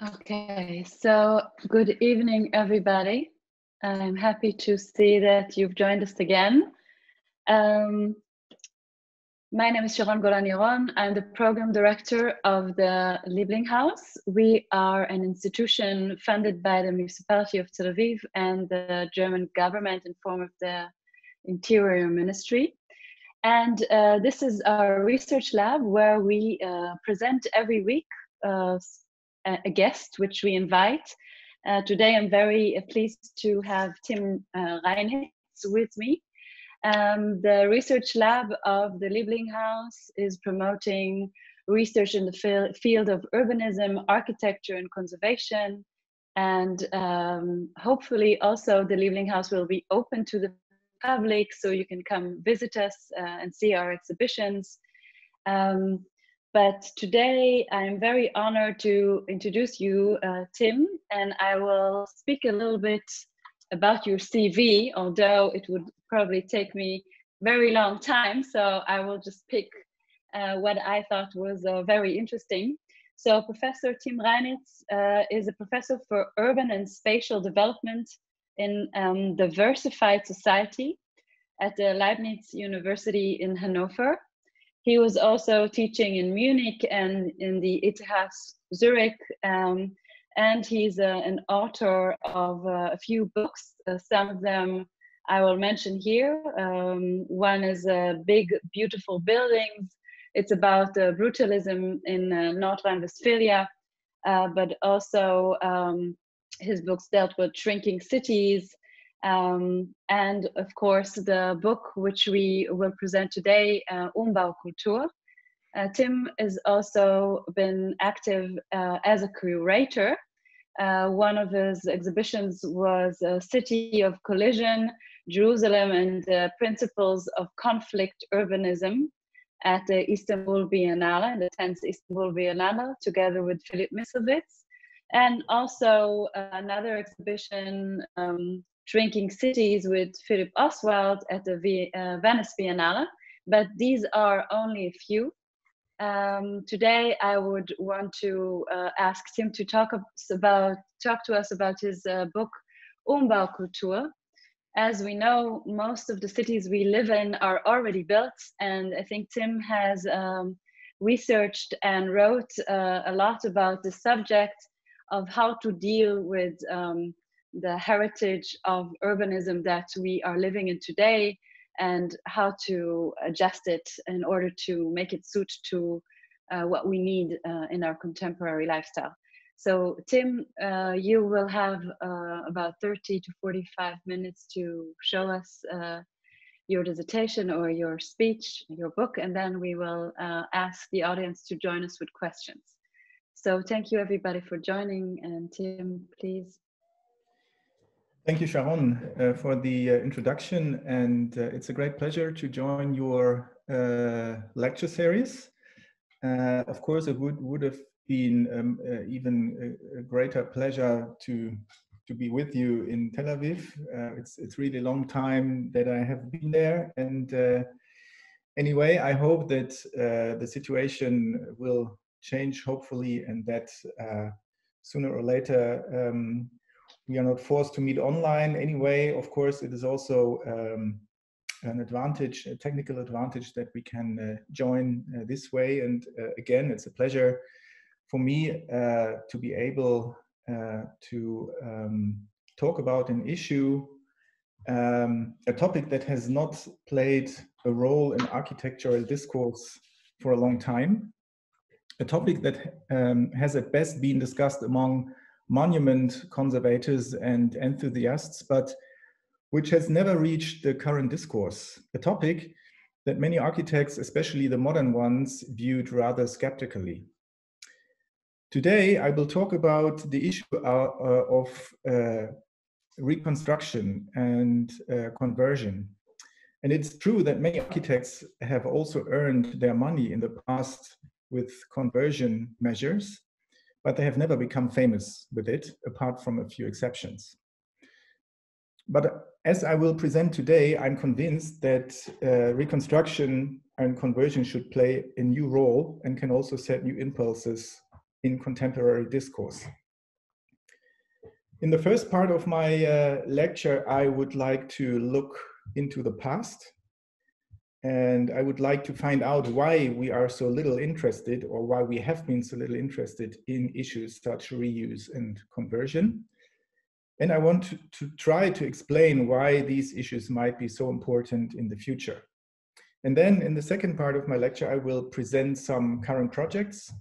Okay, so good evening, everybody. I'm happy to see that you've joined us again. Um, my name is Sharon Golan-Yaron. I'm the program director of the Liebling House. We are an institution funded by the municipality of Tel Aviv and the German government in form of the Interior Ministry. And this is our research lab where we present every week a guest, which we invite. Today, I'm very pleased to have Tim Reinitz with me. The research lab of the Liebling House is promoting research in the field of urbanism, architecture, and conservation. And hopefully also the Liebling House will be open to the public, so you can come visit us and see our exhibitions. But today I'm very honored to introduce you, Tim, and I will speak a little bit about your CV, although it would probably take me very long time. So I will just pick what I thought was very interesting. So Professor Tim Reinitz is a professor for urban and spatial development in diversified society at the Leibniz University in Hanover. He was also teaching in Munich and in the ETH Zurich, and he's an author of a few books. Some of them I will mention here. One is Big, Beautiful Buildings. It's about brutalism in North Rhine-Westphalia, but also his books dealt with shrinking cities, and of course the book which we will present today, Umbaukultur. Tim has also been active as a curator. One of his exhibitions was City of Collision, Jerusalem and the Principles of Conflict Urbanism at the Istanbul Biennale, the 10th Istanbul Biennale, together with Philip Misselwitz. And also another exhibition, Shrinking Cities with Philip Oswald at the Venice Biennale, but these are only a few. Today, I would want to ask Tim to talk to us about his book, Umbaukultur. As we know, most of the cities we live in are already built, and I think Tim has researched and wrote a lot about the subject of how to deal with the heritage of urbanism that we are living in today, and how to adjust it in order to make it suit to what we need in our contemporary lifestyle. So Tim, you will have about 30 to 45 minutes to show us your dissertation or your speech, your book, and then we will ask the audience to join us with questions. So thank you everybody for joining, and Tim, please. Thank you, Sharon, for the introduction, and it's a great pleasure to join your lecture series. Of course, it would have been even a greater pleasure to be with you in Tel Aviv. It's really a long time that I have been there, and anyway, I hope that the situation will change, hopefully, and that sooner or later we are not forced to meet online. Anyway, of course, it is also an advantage, a technical advantage, that we can join this way. And again, it's a pleasure for me to be able to talk about an issue, a topic that has not played a role in architectural discourse for a long time, a topic that has at best been discussed among monument conservators and enthusiasts, but which has never reached the current discourse, a topic that many architects, especially the modern ones, viewed rather skeptically. Today, I will talk about the issue of reconstruction and conversion. And it's true that many architects have also earned their money in the past with conversion measures, but they have never become famous with it, apart from a few exceptions. But as I will present today, I'm convinced that reconstruction and conversion should play a new role and can also set new impulses in contemporary discourse. In the first part of my lecture, I would like to look into the past, and I would like to find out why we are so little interested, or why we have been so little interested in issues such reuse and conversion. And I want to try to explain why these issues might be so important in the future. And then in the second part of my lecture, I will present some current projects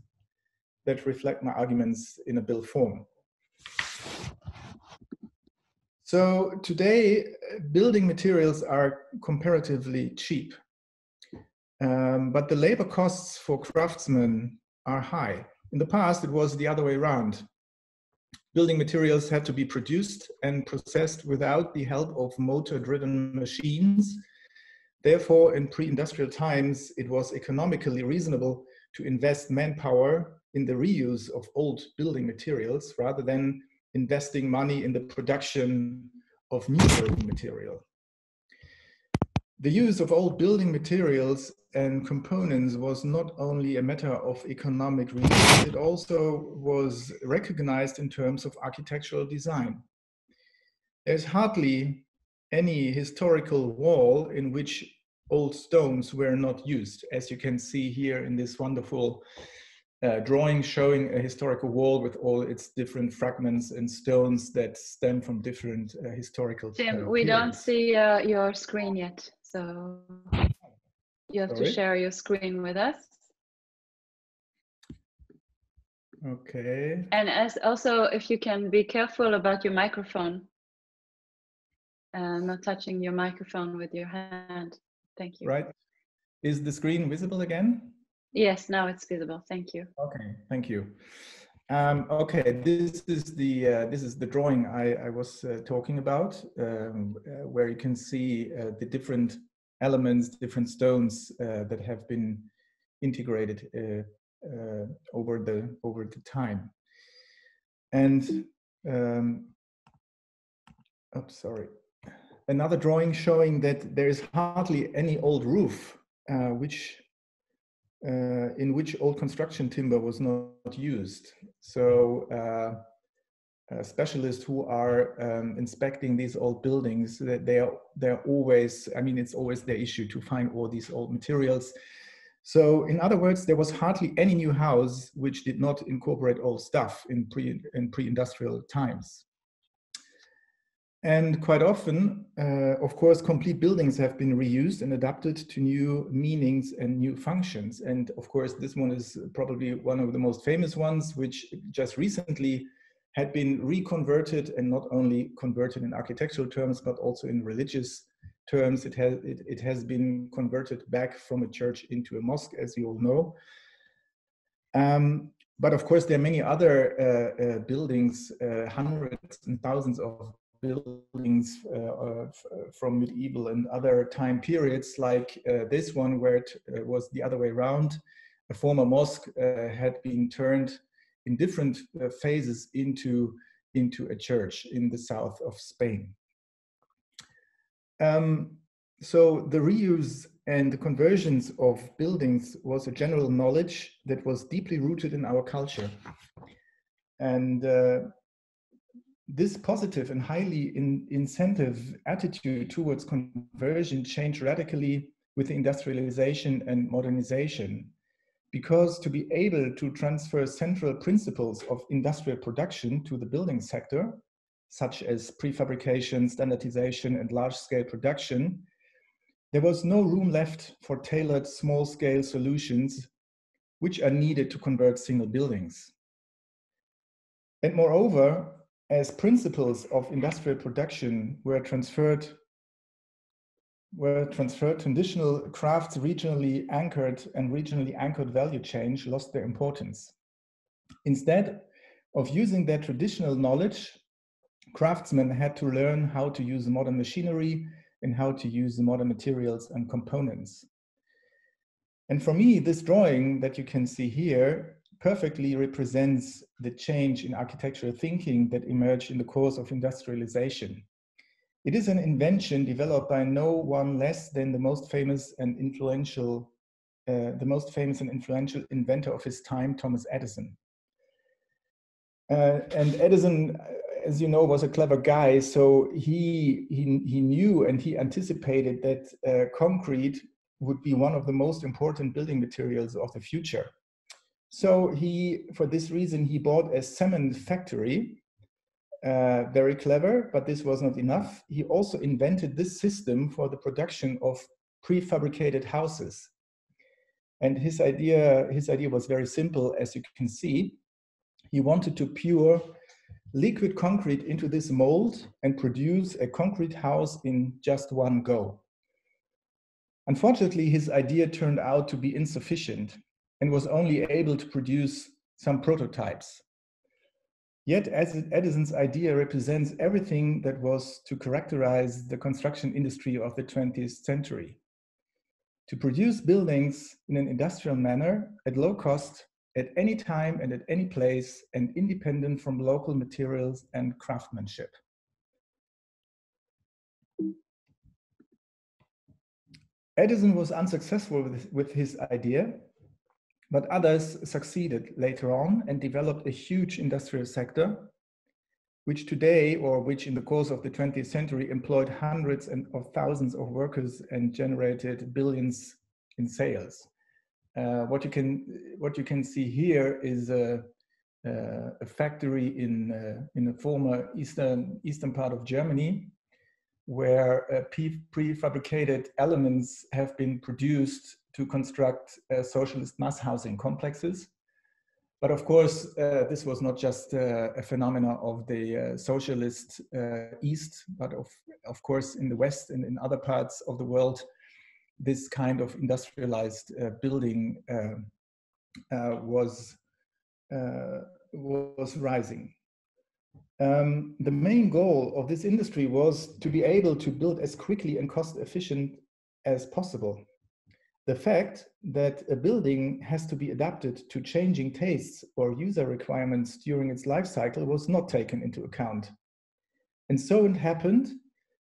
that reflect my arguments in a build form. So today, building materials are comparatively cheap, but the labor costs for craftsmen are high. In the past, it was the other way around. Building materials had to be produced and processed without the help of motor-driven machines. Therefore, in pre-industrial times, it was economically reasonable to invest manpower in the reuse of old building materials rather than investing money in the production of new building material. The use of old building materials and components was not only a matter of economic reason, it also was recognized in terms of architectural design. There's hardly any historical wall in which old stones were not used, as you can see here in this wonderful drawing showing a historical wall with all its different fragments and stones that stem from different historical Tim, we don't see your screen yet, so you have to share your screen with us. Okay. And as also, if you can be careful about your microphone, not touching your microphone with your hand. Thank you. Right. Is the screen visible again? Yes, now it's visible. Thank you. Okay, thank you. Okay, this is the drawing I was talking about, where you can see the different elements, different stones that have been integrated over the time. And sorry. Another drawing showing that there is hardly any old roof, in which old construction timber was not used. So specialists who are inspecting these old buildings, they're always, I mean, it's always their issue to find all these old materials. So in other words, there was hardly any new house which did not incorporate old stuff in pre-industrial times. And quite often, of course, complete buildings have been reused and adapted to new meanings and new functions. And of course, this one is probably one of the most famous ones, which just recently had been reconverted, and not only converted in architectural terms, but also in religious terms. It has been converted back from a church into a mosque, as you all know. But of course, there are many other buildings, hundreds and thousands of buildings from medieval and other time periods, like this one, where it was the other way around. A former mosque had been turned in different phases into a church in the south of Spain. So the reuse and the conversions of buildings was a general knowledge that was deeply rooted in our culture. And this positive and highly incentive attitude towards conversion changed radically with the industrialization and modernization, because to be able to transfer central principles of industrial production to the building sector, such as prefabrication, standardization, and large-scale production, there was no room left for tailored small-scale solutions which are needed to convert single buildings. And moreover, as principles of industrial production were transferred traditional crafts regionally anchored value chain lost their importance. Instead of using their traditional knowledge, craftsmen had to learn how to use modern machinery and how to use modern materials and components. And for me, this drawing that you can see here perfectly represents the change in architectural thinking that emerged in the course of industrialization. It is an invention developed by no one less than the most famous and influential inventor of his time, Thomas Edison. And Edison as you know, was a clever guy. So he knew and he anticipated that concrete would be one of the most important building materials of the future. So for this reason, he bought a cement factory. Very clever, but this was not enough. He also invented this system for the production of prefabricated houses. And his idea was very simple, as you can see. He wanted to pour liquid concrete into this mold and produce a concrete house in just one go. Unfortunately, his idea turned out to be insufficient and was only able to produce some prototypes. Yet, as Edison's idea represents everything that was to characterize the construction industry of the 20th century. To produce buildings in an industrial manner at low cost, at any time and at any place, and independent from local materials and craftsmanship. Edison was unsuccessful with his idea, but others succeeded later on and developed a huge industrial sector, which today, or which in the course of the 20th century, employed hundreds of thousands of workers and generated billions in sales. What you can see here is a factory in a former eastern part of Germany, where prefabricated elements have been produced to construct socialist mass housing complexes. But of course, this was not just a phenomenon of the socialist East, but of course in the West and in other parts of the world, this kind of industrialized building was rising. The main goal of this industry was to be able to build as quickly and cost efficient as possible. The fact that a building has to be adapted to changing tastes or user requirements during its life cycle was not taken into account. And so it happened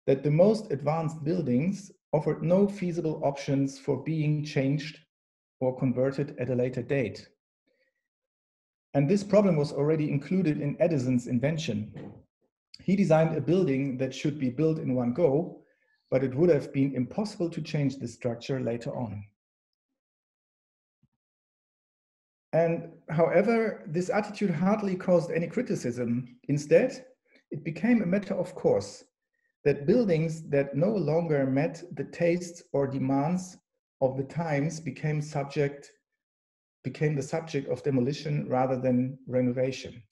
that the most advanced buildings offered no feasible options for being changed or converted at a later date. And this problem was already included in Edison's invention. He designed a building that should be built in one go, but it would have been impossible to change the structure later on. And however, this attitude hardly caused any criticism. Instead, it became a matter of course that buildings that no longer met the tastes or demands of the times became the subject of demolition rather than renovation.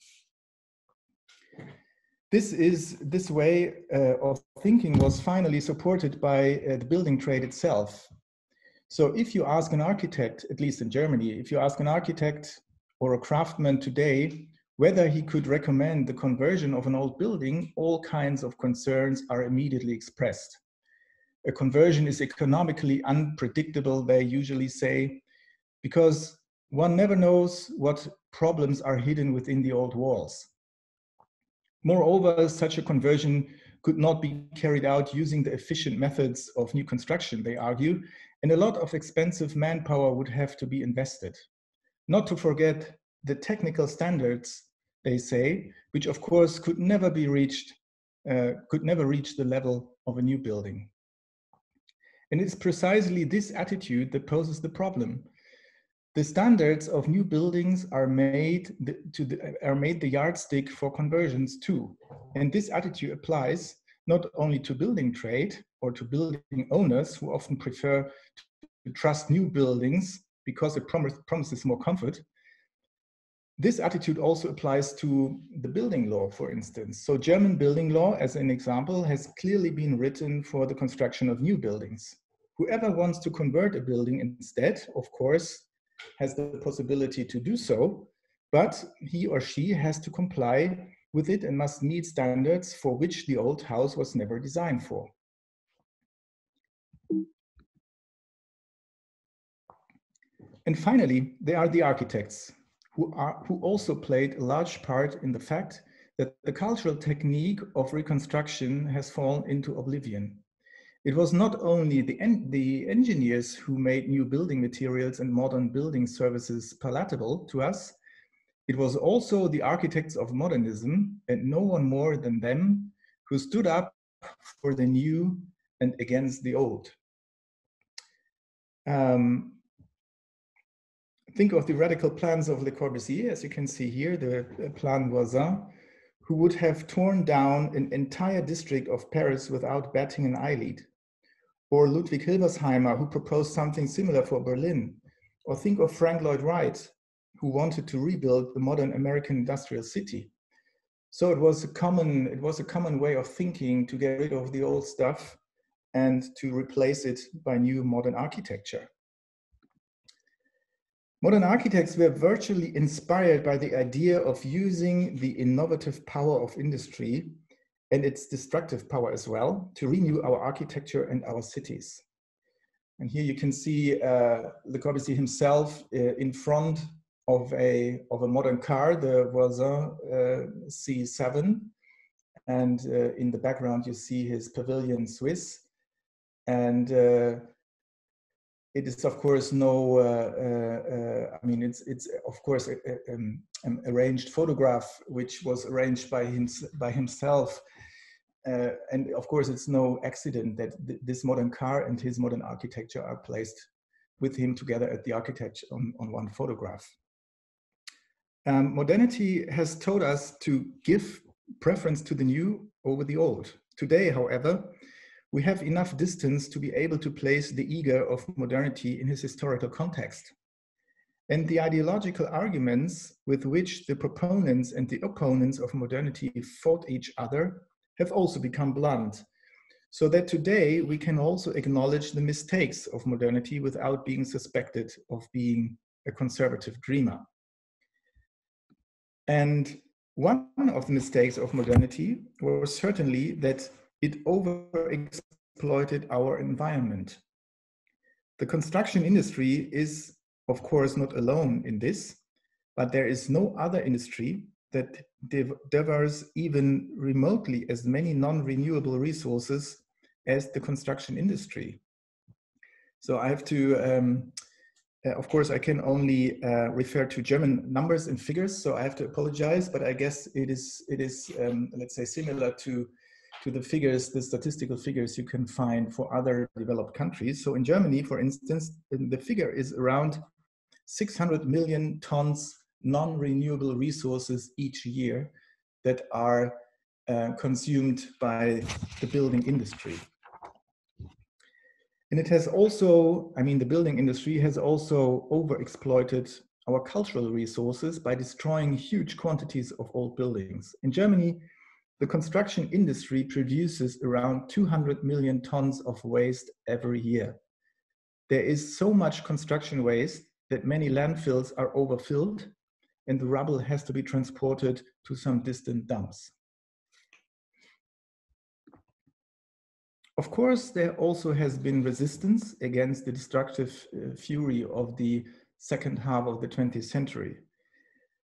This way of thinking was finally supported by the building trade itself. So if you ask an architect, at least in Germany, if you ask an architect or a craftsman today whether he could recommend the conversion of an old building, all kinds of concerns are immediately expressed. A conversion is economically unpredictable, they usually say, because one never knows what problems are hidden within the old walls. Moreover, such a conversion could not be carried out using the efficient methods of new construction, they argue, and a lot of expensive manpower would have to be invested. Not to forget the technical standards, they say, which of course could never reach the level of a new building. And it's precisely this attitude that poses the problem. The standards of new buildings are made the yardstick for conversions too. And this attitude applies not only to building trade or to building owners who often prefer to trust new buildings because it promises more comfort. This attitude also applies to the building law, for instance. So German building law, as an example, has clearly been written for the construction of new buildings. Whoever wants to convert a building instead, of course, has the possibility to do so, but he or she has to comply with it and must meet standards for which the old house was never designed for. And finally, there are the architects, who also played a large part in the fact that the cultural technique of reconstruction has fallen into oblivion. It was not only the engineers who made new building materials and modern building services palatable to us, it was also the architects of modernism, and no one more than them, who stood up for the new and against the old. Think of the radical plans of Le Corbusier, as you can see here, the Plan Voisin, who would have torn down an entire district of Paris without batting an eyelid. Or Ludwig Hilbersheimer, who proposed something similar for Berlin. Or think of Frank Lloyd Wright, who wanted to rebuild the modern American industrial city. So it was a common way of thinking to get rid of the old stuff and to replace it by new modern architecture. Modern architects were virtually inspired by the idea of using the innovative power of industry and its destructive power as well to renew our architecture and our cities. And here you can see Le Corbusier himself in front of a modern car, the Voisin C7. And in the background, you see his Pavilion Suisse. And it is, of course, I mean, it's of course an arranged photograph, which was arranged by himself. And of course, it's no accident that this modern car and his modern architecture are placed with him together at the architecture on one photograph. Modernity has taught us to give preference to the new over the old. Today, however, we have enough distance to be able to place the eager of modernity in his historical context. And the ideological arguments with which the proponents and the opponents of modernity fought each other have also become blunt, so that today we can also acknowledge the mistakes of modernity without being suspected of being a conservative dreamer. And one of the mistakes of modernity was certainly that it overexploited our environment. The construction industry is, of course, not alone in this, but there is no other industry that devours even remotely as many non-renewable resources as the construction industry. So I have to, of course, I can only refer to German numbers and figures, so I have to apologize, but I guess it is let's say, similar to the figures, the statistical figures you can find for other developed countries. So in Germany, for instance, the figure is around 600 million tons non-renewable resources each year that are consumed by the building industry. And it has also, I mean, the building industry has also overexploited our cultural resources by destroying huge quantities of old buildings. In Germany, the construction industry produces around 200 million tons of waste every year. There is so much construction waste that many landfills are overfilled and the rubble has to be transported to some distant dumps. Of course, there also has been resistance against the destructive fury of the second half of the 20th century.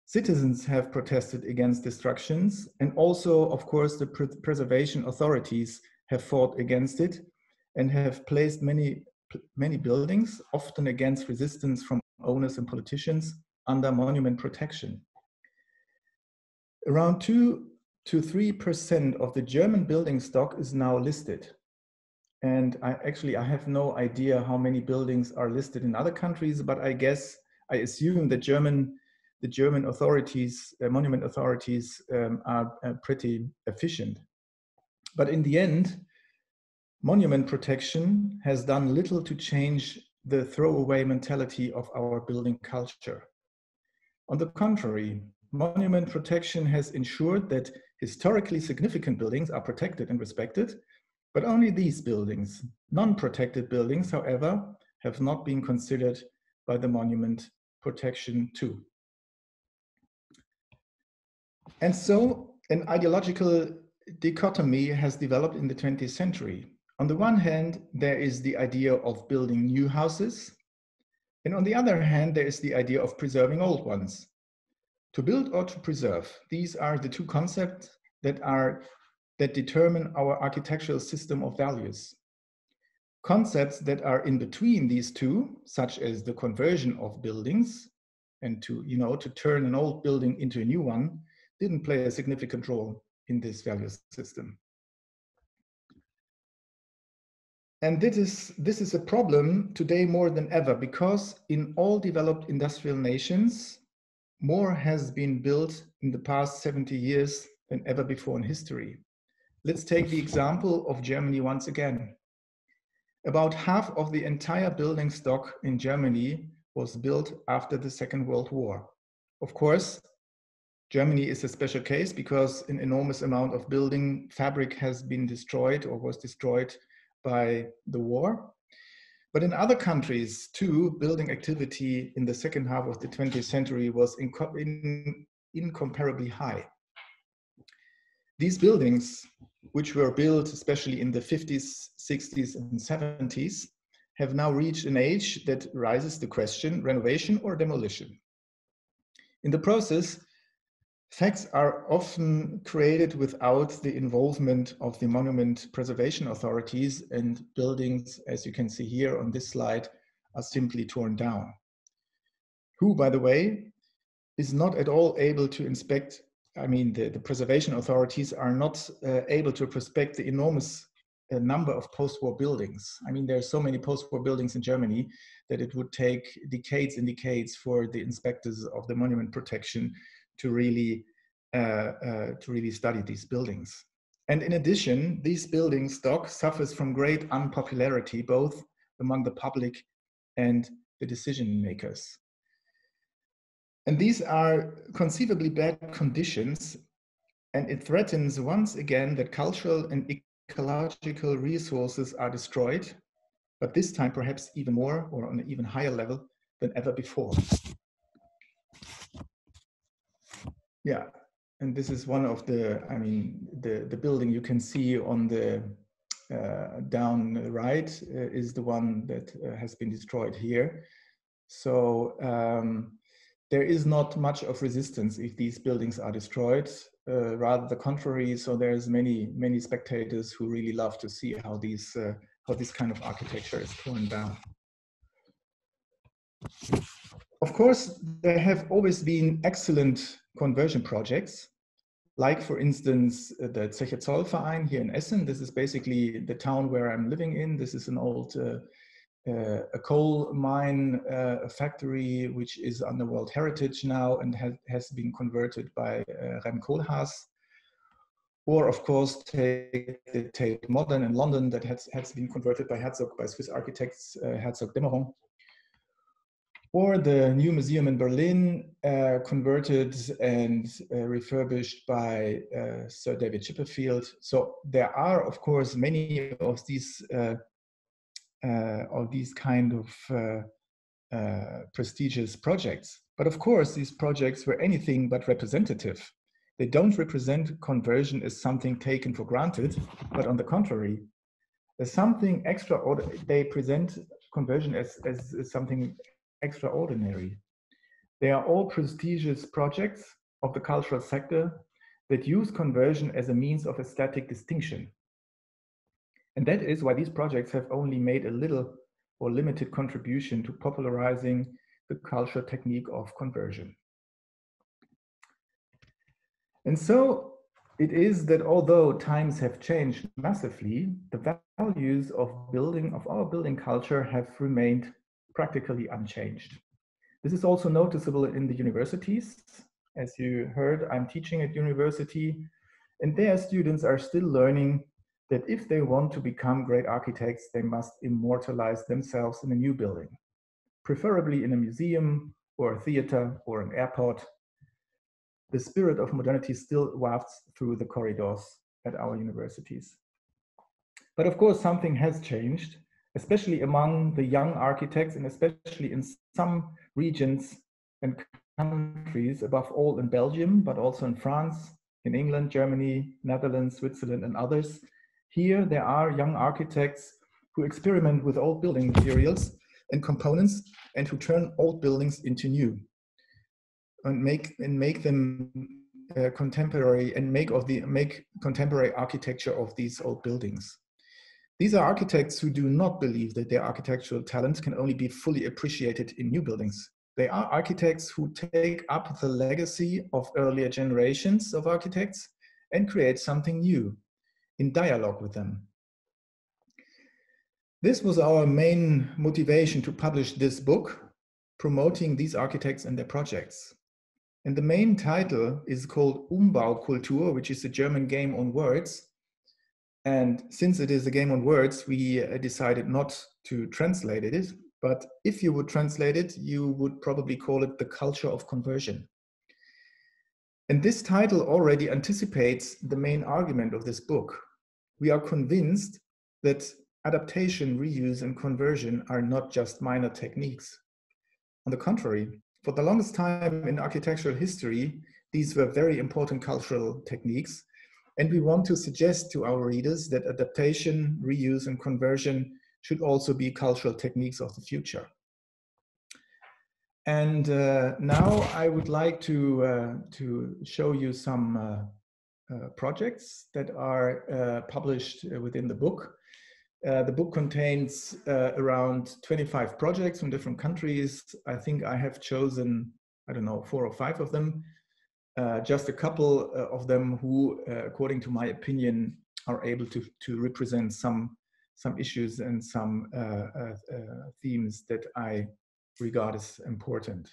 Citizens have protested against destructions, and also, of course, the preservation authorities have fought against it and have placed many buildings, often against resistance from owners and politicians, under monument protection. Around 2 to 3% of the German building stock is now listed. And I have no idea how many buildings are listed in other countries, but I assume that the German authorities, monument authorities, are pretty efficient. But in the end, monument protection has done little to change the throwaway mentality of our building culture. On the contrary, monument protection has ensured that historically significant buildings are protected and respected, but only these buildings. Non-protected buildings, however, have not been considered by the monument protection too. And so an ideological dichotomy has developed in the 20th century. On the one hand, there is the idea of building new houses. And on the other hand, there is the idea of preserving old ones. To build or to preserve, these are the two concepts that determine our architectural system of values. Concepts that are in between these two, such as the conversion of buildings and to, you know, to turn an old building into a new one didn't play a significant role in this value system. And this is a problem today more than ever, because in all developed industrial nations, more has been built in the past 70 years than ever before in history. Let's take the example of Germany once again. About half of the entire building stock in Germany was built after the Second World War. Of course, Germany is a special case because an enormous amount of building fabric has been destroyed or was destroyed by the war. But in other countries too, building activity in the second half of the 20th century was incomparably high. These buildings, which were built especially in the 50s, 60s, and 70s, have now reached an age that raises the question, renovation or demolition. In the process, facts are often created without the involvement of the monument preservation authorities, and buildings, as you can see here on this slide, are simply torn down. Who, by the way, is not at all able to inspect. I mean, the preservation authorities are not able to prospect the enormous number of post-war buildings. I mean, there are so many post-war buildings in Germany that it would take decades and decades for the inspectors of the monument protection to really study these buildings. And in addition, these building stock suffers from great unpopularity, both among the public and the decision makers. And these are conceivably bad conditions, and it threatens once again that cultural and ecological resources are destroyed, but this time perhaps even more or on an even higher level than ever before. Yeah, and this is one of the, I mean, the building you can see on the down right is the one that has been destroyed here. So there is not much of resistance if these buildings are destroyed, rather the contrary. So there's many spectators who really love to see how this kind of architecture is torn down. Of course, there have always been excellent conversion projects, like for instance, the Zeche Zollverein here in Essen. This is basically the town where I'm living in. This is an old a coal mine factory, which is under World Heritage now and has been converted by Rem Koolhaas. Or of course, take the Tate Modern in London that has been converted by Swiss architects Herzog Demmerung. Or the new museum in Berlin, converted and refurbished by Sir David Chipperfield. So there are, of course, many of these kind of prestigious projects. But of course, these projects were anything but representative. They don't represent conversion as something taken for granted, but on the contrary, as something extraordinary. They present conversion as something extraordinary. They are all prestigious projects of the cultural sector that use conversion as a means of aesthetic distinction. And that is why these projects have only made a little or limited contribution to popularizing the cultural technique of conversion. And so it is that although times have changed massively, the values of our building culture have remained practically unchanged. This is also noticeable in the universities. As you heard, I'm teaching at university, and their students are still learning that if they want to become great architects, they must immortalize themselves in a new building, preferably in a museum or a theater or an airport. The spirit of modernity still wafts through the corridors at our universities. But of course, something has changed, especially among the young architects and especially in some regions and countries, above all in Belgium, but also in France, in England, Germany, Netherlands, Switzerland, and others. Here, there are young architects who experiment with old building materials and components and who turn old buildings into new and make them contemporary and make contemporary architecture of these old buildings. These are architects who do not believe that their architectural talent can only be fully appreciated in new buildings. They are architects who take up the legacy of earlier generations of architects and create something new in dialogue with them. This was our main motivation to publish this book, promoting these architects and their projects. And the main title is called Umbaukultur, which is a German game on words. And since it is a game on words, we decided not to translate it. But if you would translate it, you would probably call it the culture of conversion. And this title already anticipates the main argument of this book. We are convinced that adaptation, reuse, and conversion are not just minor techniques. On the contrary, for the longest time in architectural history, these were very important cultural techniques. And we want to suggest to our readers that adaptation, reuse, and conversion should also be cultural techniques of the future. And now I would like to show you some projects that are published within the book. The book contains around 25 projects from different countries. I think I have chosen, I don't know, 4 or 5 of them. Just a couple of them who, according to my opinion, are able to represent some issues and some themes that I regard as important.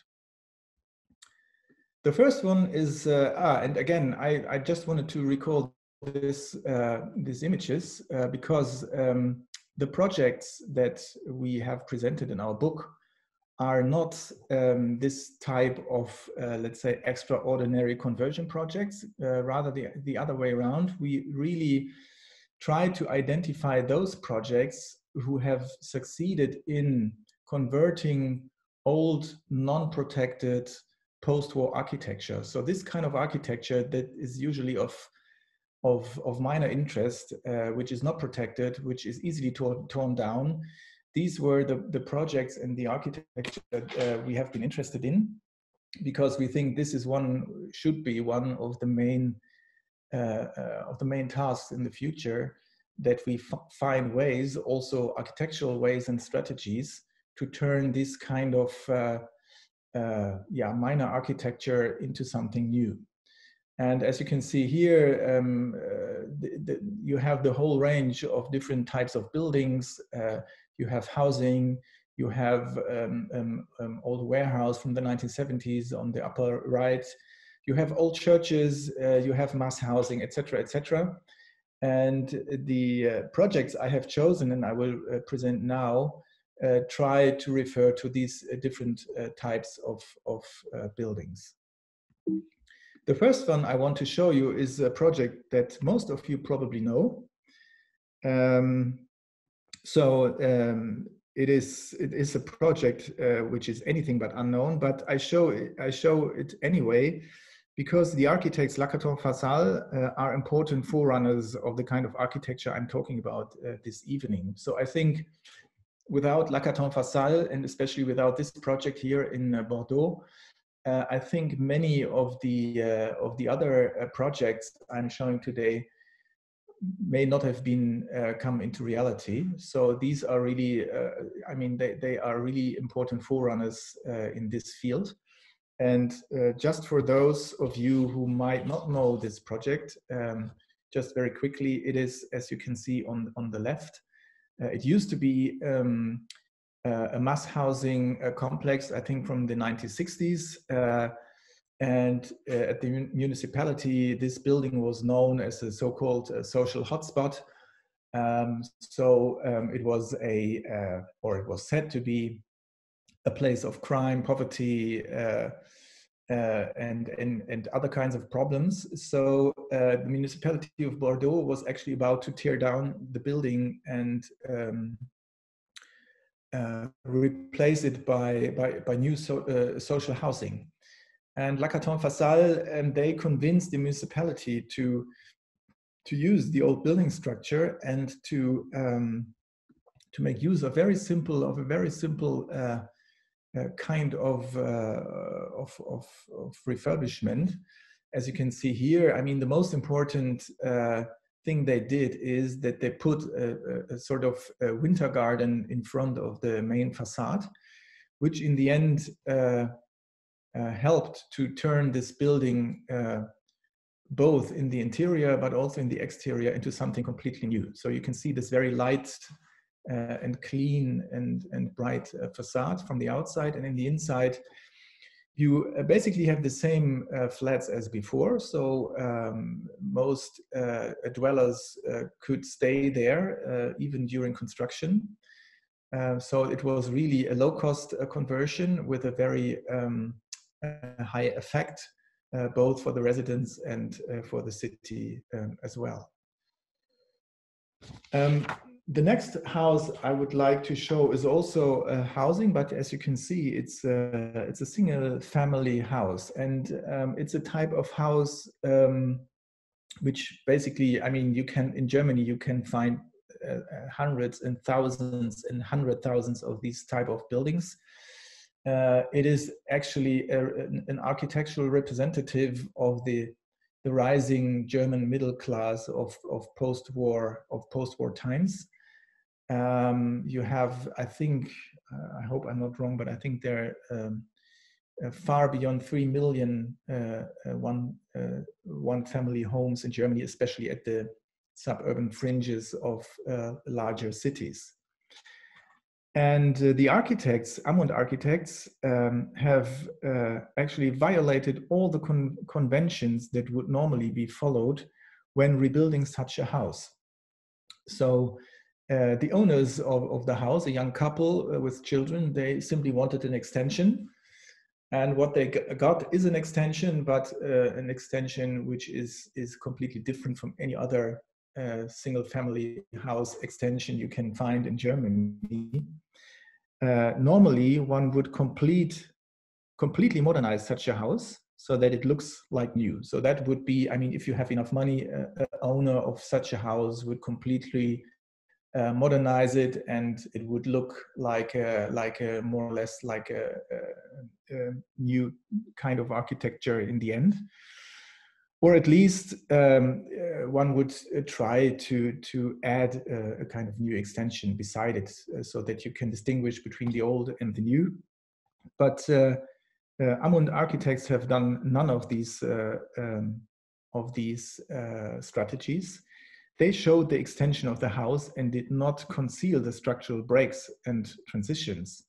The first one is, and again, I just wanted to recall these images because the projects that we have presented in our book are not this type of, let's say, extraordinary conversion projects, rather the other way around. We really try to identify those projects who have succeeded in converting old, non-protected post-war architecture. So this kind of architecture that is usually of minor interest, which is not protected, which is easily torn down. These were the projects and the architecture that we have been interested in, because we think this is should be one of the main tasks in the future, that we find ways, also architectural ways and strategies, to turn this kind of minor architecture into something new. And as you can see here, you have the whole range of different types of buildings. You have housing, you have old warehouse from the 1970s on the upper right. You have old churches, you have mass housing, etc., etc. And the projects I have chosen and I will present now try to refer to these different types of buildings. The first one I want to show you is a project that most of you probably know. It is a project which is anything but unknown, but I show it anyway because the architects Lacaton Fasal are important forerunners of the kind of architecture I'm talking about this evening. So I think without Lacaton Fasal, and especially without this project here in Bordeaux, I think many of the other projects I'm showing today may not have been come into reality. So these are really, I mean, they are really important forerunners in this field. And just for those of you who might not know this project, just very quickly, it is, as you can see on the left, it used to be a mass housing complex, I think from the 1960s. And at the municipality, this building was known as a so-called social hotspot. It was or it was said to be a place of crime, poverty, and other kinds of problems. So the municipality of Bordeaux was actually about to tear down the building and replace it by new social housing. And Lacaton Fasal, they convinced the municipality to use the old building structure and to make use of a very simple kind of refurbishment. As you can see here, I mean, the most important thing they did is that they put a sort of a winter garden in front of the main facade, which in the end helped to turn this building both in the interior but also in the exterior into something completely new. So you can see this very light and clean and bright facade from the outside, and in the inside you basically have the same flats as before. So most dwellers could stay there even during construction. So it was really a low-cost conversion with a very high effect, both for the residents and for the city as well. The next house I would like to show is also housing, but as you can see, it's a single family house, and it's a type of house which basically, I mean, you can, in Germany, you can find hundreds and thousands and hundred thousands of these type of buildings. It is actually an architectural representative of the rising German middle class of post-war times. You have, I think, I hope I'm not wrong, but I think there are far beyond 3 million one-family homes in Germany, especially at the suburban fringes of larger cities. And the architects, Ammund architects, have actually violated all the conventions that would normally be followed when rebuilding such a house. So the owners of the house, a young couple with children, they simply wanted an extension. And what they got is an extension, but an extension which is completely different from any other single family house extension you can find in Germany. Normally, one would completely modernize such a house so that it looks like new. So that would be, I mean, if you have enough money, an owner of such a house would completely modernize it, and it would look like a more or less like a new kind of architecture in the end. Or at least one would try to add a kind of new extension beside it, so that you can distinguish between the old and the new. But Ammund architects have done none of these strategies. They showed the extension of the house and did not conceal the structural breaks and transitions.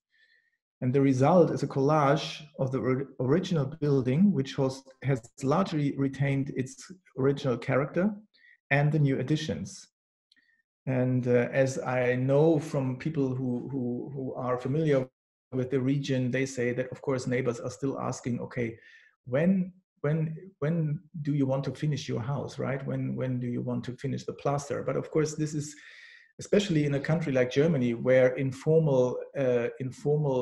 And the result is a collage of the original building, which has largely retained its original character, and the new additions. And as I know from people who are familiar with the region, they say that, of course, neighbors are still asking, okay, when do you want to finish your house, right? When do you want to finish the plaster? But of course, this is especially in a country like Germany, where informal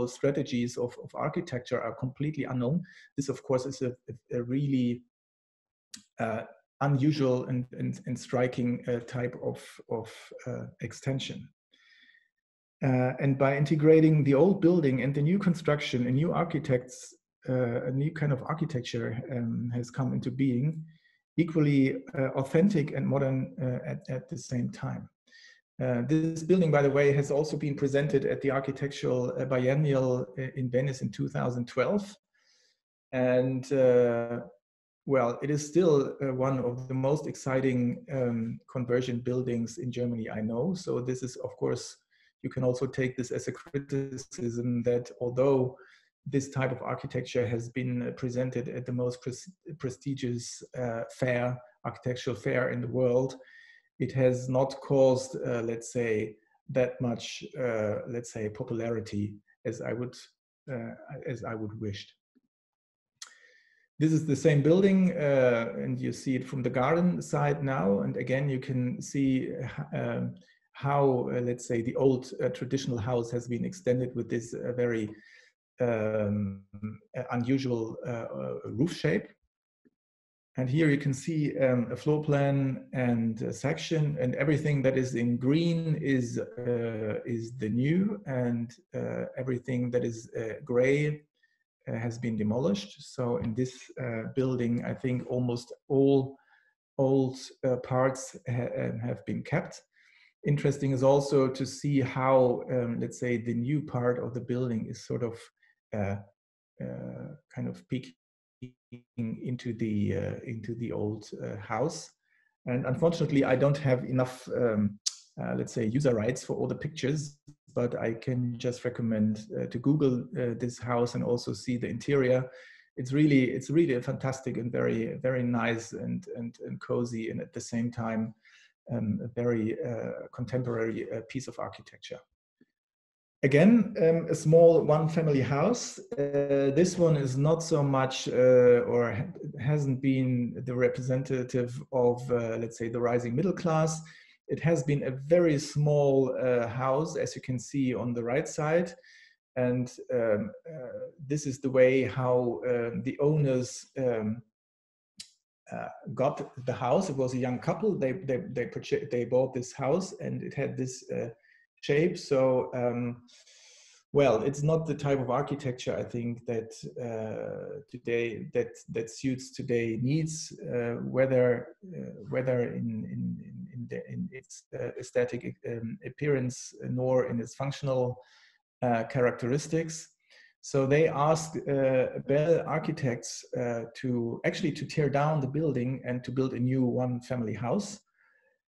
strategies of architecture are completely unknown. This, of course, is a really unusual and striking type of extension. And by integrating the old building and the new construction, a new kind of architecture has come into being, equally authentic and modern at the same time. This building, by the way, has also been presented at the Architectural Biennial in Venice in 2012. And well, it is still one of the most exciting conversion buildings in Germany, I know. So this is, of course, you can also take this as a criticism that although this type of architecture has been presented at the most prestigious architectural fair in the world, it has not caused, let's say, that much, let's say, popularity as I would wished. This is the same building, and you see it from the garden side now. And again, you can see how, let's say, the old traditional house has been extended with this very unusual roof shape. And here you can see a floor plan and a section, and everything that is in green is the new, and everything that is gray has been demolished. So in this building, I think almost all old parts have been kept. Interesting is also to see how, let's say, the new part of the building is sort of kind of peeking into the old house. And unfortunately, I don't have enough, let's say, user rights for all the pictures, but I can just recommend to Google this house and also see the interior. It's really a fantastic and very, very nice and cozy, and at the same time, a very contemporary piece of architecture. Again, a small one-family house. This one is not so much, or hasn't been the representative of, let's say, the rising middle class. It has been a very small house, as you can see on the right side. And this is the way how the owners got the house. It was a young couple. They bought this house, and it had this shape. So, well, it's not the type of architecture I think that today that suits today needs, whether in its aesthetic appearance nor in its functional characteristics. So they asked Bell Architects to tear down the building and to build a new one-family house.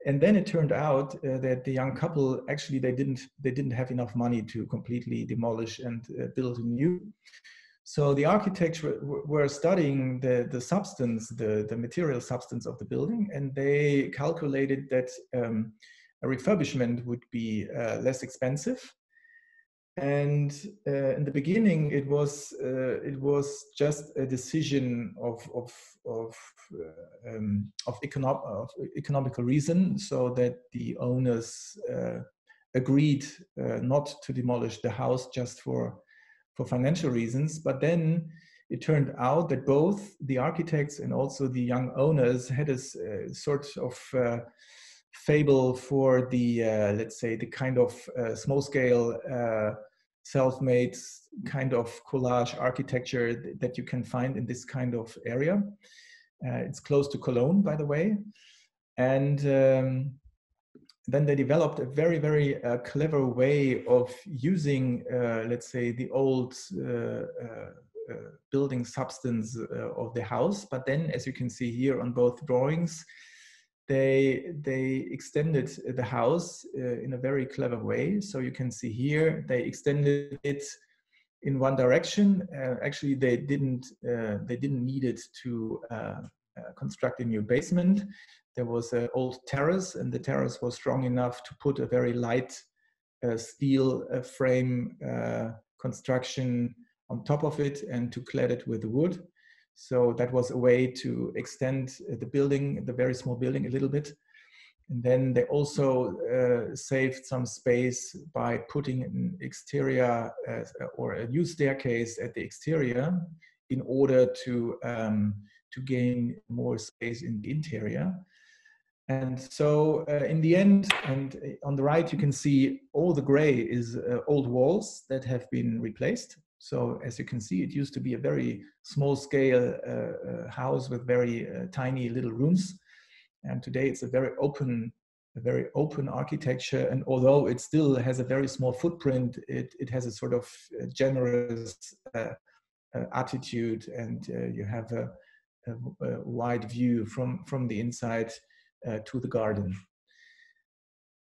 And then it turned out that the young couple actually they didn't have enough money to completely demolish and build anew. So the architects were studying the substance, the material substance of the building, and they calculated that a refurbishment would be less expensive. And in the beginning, it was just a decision of economical reason, so that the owners agreed not to demolish the house just for financial reasons. But then it turned out that both the architects and also the young owners had a sort of fable for the, let's say, the kind of small-scale, self-made kind of collage architecture that you can find in this kind of area. It's close to Cologne, by the way. And then they developed a very, very clever way of using, let's say, the old building substance of the house. But then, as you can see here on both drawings, they extended the house in a very clever way. So you can see here they extended it in one direction. Actually, they didn't need it to construct a new basement. There was an old terrace, and the terrace was strong enough to put a very light steel frame construction on top of it and to clad it with wood. So that was a way to extend the building, the very small building, a little bit. And then they also saved some space by putting an exterior or a new staircase at the exterior in order to gain more space in the interior. And so in the end, and on the right, you can see all the gray is old walls that have been replaced. So as you can see, it used to be a very small scale house with very tiny little rooms. And today it's a very open architecture. And although it still has a very small footprint, it has a sort of generous attitude, and you have a wide view from the inside to the garden.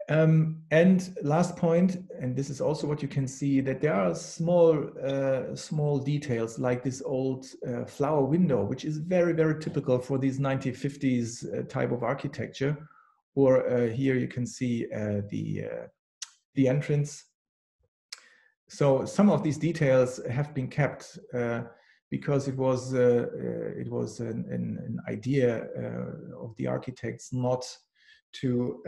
And last point, and this is also what you can see, that there are small details like this old flower window, which is very, very typical for these 1950s type of architecture. Or here you can see the entrance. So some of these details have been kept because it was an idea of the architects not to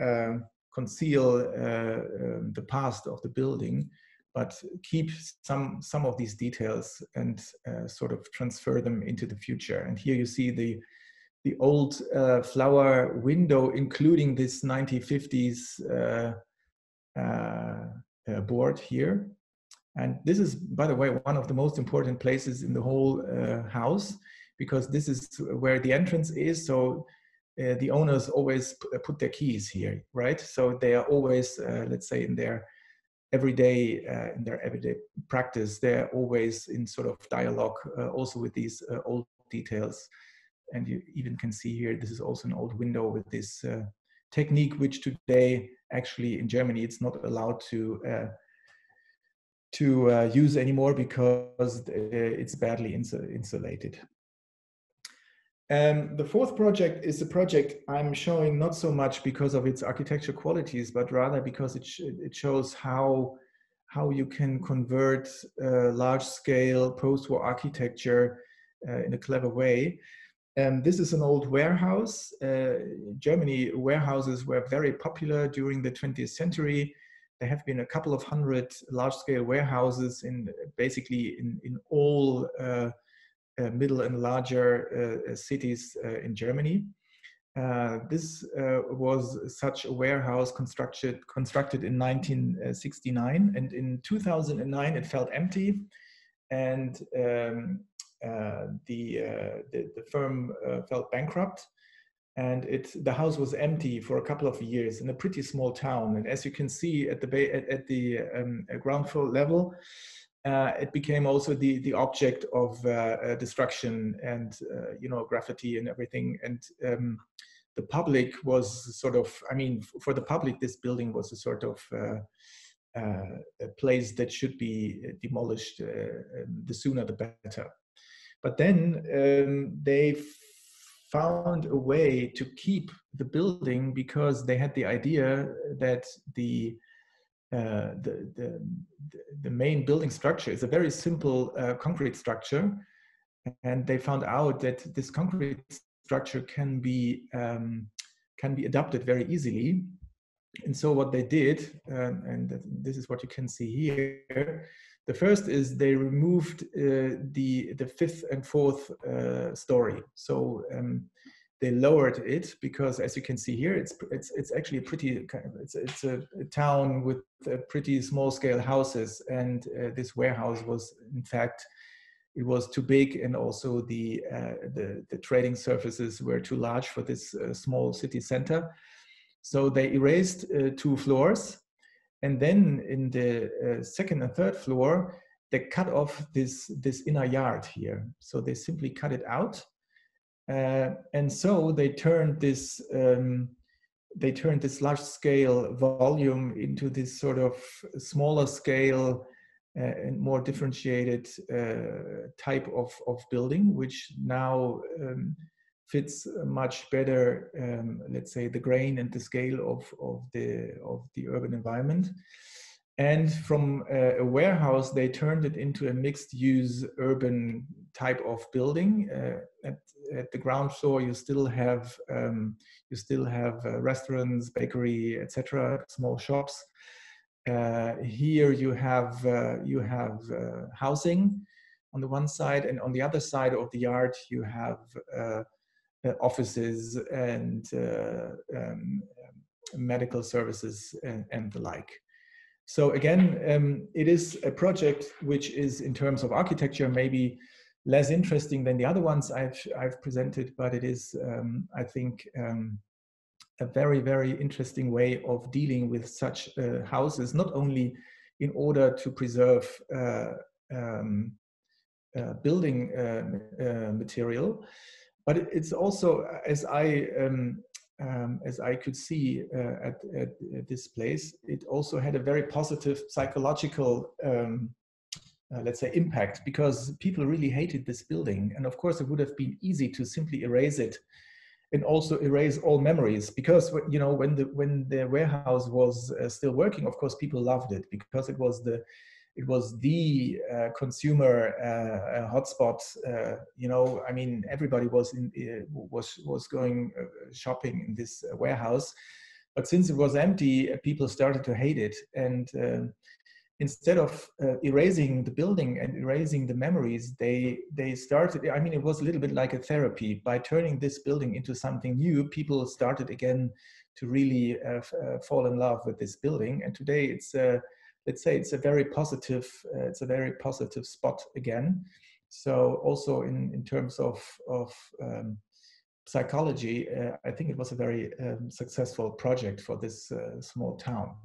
conceal the past of the building, but keep some of these details and sort of transfer them into the future. And here you see the old flower window, including this 1950s board here. And this is, by the way, one of the most important places in the whole house, because this is where the entrance is. So the owners always put their keys here, right? So they are always, let's say, in their every day in their everyday practice. They're always in sort of dialogue also with these old details. And you even can see here, this is also an old window with this technique, which today actually in Germany it's not allowed to use anymore because it's badly insulated. The fourth project is a project I'm showing not so much because of its architecture qualities, but rather because it shows how you can convert large-scale post-war architecture in a clever way. This is an old warehouse. Germany warehouses were very popular during the 20th century. There have been a couple of hundred large-scale warehouses basically in all middle and larger cities in Germany. This was such a warehouse constructed in 1969, and in 2009 it felt empty, and the firm felt bankrupt, and the house was empty for a couple of years in a pretty small town. And as you can see at the ground floor level, it became also the object of destruction and graffiti and everything. And the public was sort of, I mean, for the public, this building was a sort of a place that should be demolished. The sooner the better. But then they found a way to keep the building because they had the idea that the main building structure is a very simple concrete structure, and they found out that this concrete structure can be adapted very easily. And so what they did, and this is what you can see here, the first is they removed the fifth and fourth story. So they lowered it because, as you can see here, it's actually a pretty it's a town with pretty small scale houses, and this warehouse was, in fact, it was too big, and also the trading surfaces were too large for this small city center. So they erased 2 floors, and then in the second and third floor, they cut off this inner yard here. So they simply cut it out, and so they turned this large-scale volume into this sort of smaller scale and more differentiated type of building, which now fits much better, let's say, the grain and the scale of the urban environment. And from a warehouse, they turned it into a mixed-use urban type of building. At the ground floor, you still have restaurants, bakery, etc., small shops. Here you have housing on the one side, and on the other side of the yard you have offices and medical services and the like. So again, it is a project which is, in terms of architecture, maybe less interesting than the other ones I've presented, but it is, I think, a very, very interesting way of dealing with such houses, not only in order to preserve building material, but it's also, as I could see at this place, it also had a very positive psychological, let's say, impact, because people really hated this building. And of course, it would have been easy to simply erase it and also erase all memories, because when the warehouse was still working, of course, people loved it because it was the consumer hotspot. I mean, everybody was going shopping in this warehouse, but since it was empty, people started to hate it. And instead of erasing the building and erasing the memories, they started, I mean, it was a little bit like a therapy. By turning this building into something new, people started again to really fall in love with this building. And today it's let's say it's a very positive spot again. So also in terms of psychology, I think it was a very successful project for this small town.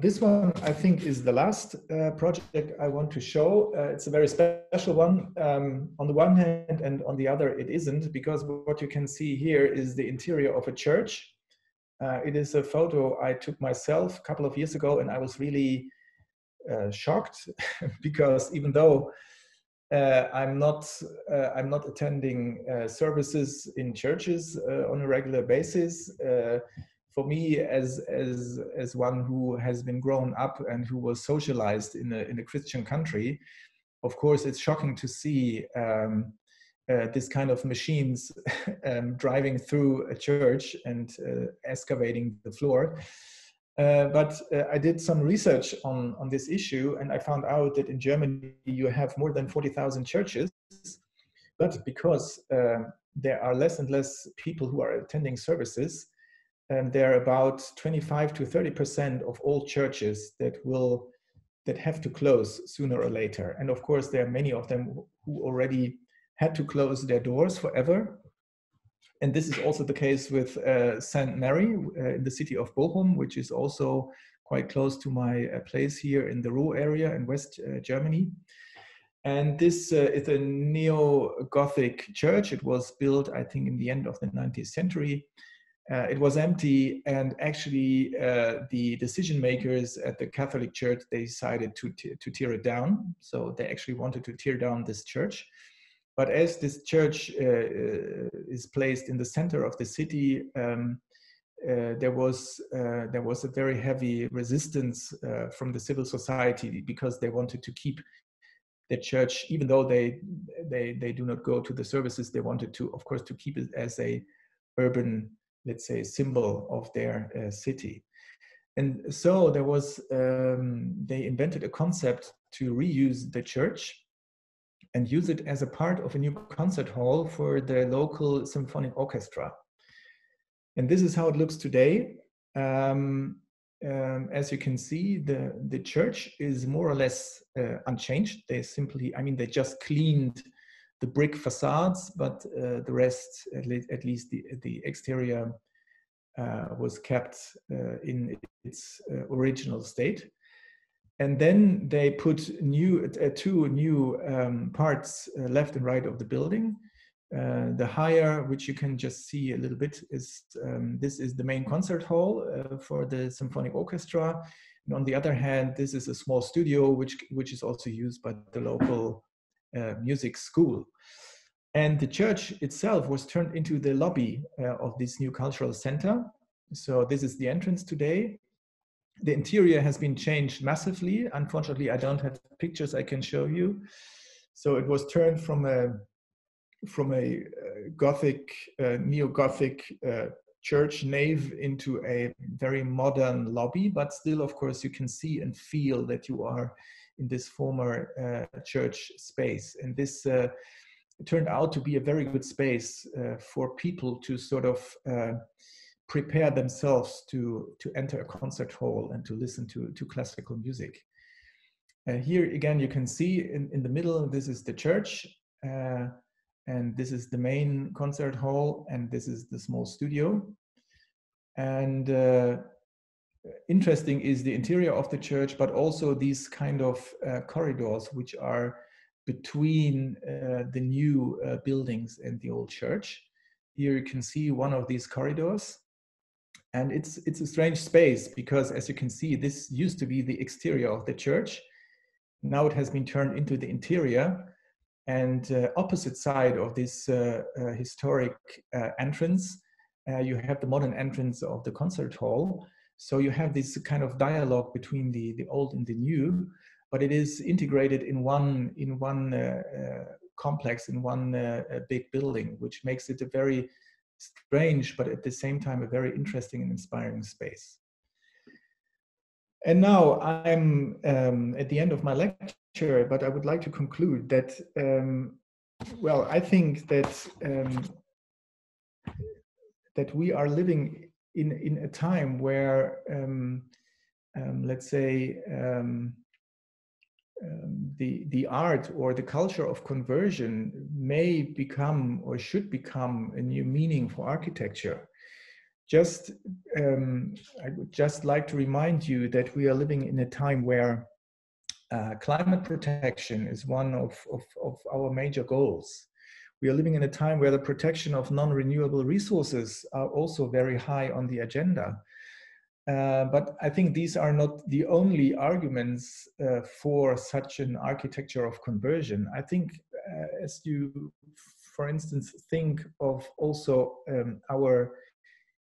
This one, I think, is the last project I want to show. It's a very special one on the one hand, and on the other it isn't, because what you can see here is the interior of a church. It is a photo I took myself a couple of years ago, and I was really shocked because even though I'm not attending services in churches on a regular basis, for me, as one who has been grown up and who was socialized in a Christian country, of course, it's shocking to see this kind of machines driving through a church and excavating the floor. But I did some research on this issue, and I found out that in Germany you have more than 40,000 churches, but because there are less and less people who are attending services, there are about 25 to 30% of all churches that have to close sooner or later. And of course, there are many of them who already had to close their doors forever. And this is also the case with St. Mary in the city of Bochum, which is also quite close to my place here in the Ruhr area in West Germany. And this is a neo-Gothic church. It was built, I think, in the end of the 19th century. It was empty, and actually the decision makers at the Catholic Church, they decided to tear it down. So they actually wanted to tear down this church. But as this church is placed in the center of the city, there was a very heavy resistance from the civil society, because they wanted to keep the church, even though they do not go to the services. They wanted to, of course, to keep it as a urban, let's say, symbol of their city. And so there was, they invented a concept to reuse the church and use it as a part of a new concert hall for the local symphonic orchestra. And this is how it looks today. As you can see, the church is more or less unchanged. They simply, I mean, they just cleaned the brick facades, but the rest, at least the exterior, was kept in its original state. And then they put two new parts left and right of the building. The higher, which you can just see a little bit, is this is the main concert hall for the symphonic orchestra. And on the other hand, this is a small studio which is also used by the local music school. And the church itself was turned into the lobby of this new cultural center. So this is the entrance today. The interior has been changed massively. Unfortunately, I don't have pictures I can show you. So it was turned from a Gothic, neo-Gothic church nave into a very modern lobby, but still, of course, you can see and feel that you are in this former church space. And this turned out to be a very good space for people to sort of prepare themselves to enter a concert hall and to listen to classical music. Here again, you can see in the middle, this is the church, and this is the main concert hall, and this is the small studio. And interesting is the interior of the church, but also these kind of corridors which are between the new buildings and the old church. Here you can see one of these corridors. And it's a strange space, because as you can see, this used to be the exterior of the church. Now it has been turned into the interior. And opposite side of this historic entrance, you have the modern entrance of the concert hall. So you have this kind of dialogue between the old and the new, but it is integrated in one complex, in one big building, which makes it a very strange, but at the same time, a very interesting and inspiring space. And now I'm at the end of my lecture, but I would like to conclude that, well, I think that that we are living in a time where, let's say, the art or the culture of conversion may become or should become a new meaning for architecture. just I would just like to remind you that we are living in a time where climate protection is one of our major goals. We are living in a time where the protection of non-renewable resources are also very high on the agenda. But I think these are not the only arguments for such an architecture of conversion. I think as you, for instance, think of also our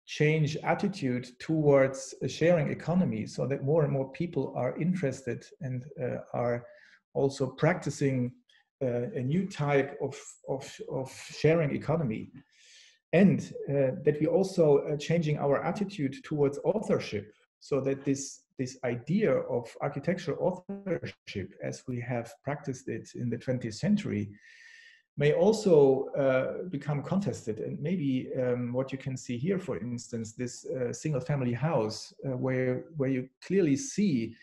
change attitude towards a sharing economy, so that more and more people are interested and are also practicing a new type of sharing economy. And that we also are changing our attitude towards authorship, so that this idea of architectural authorship, as we have practiced it in the 20th century, may also become contested. And maybe what you can see here, for instance, this single-family house, where you clearly see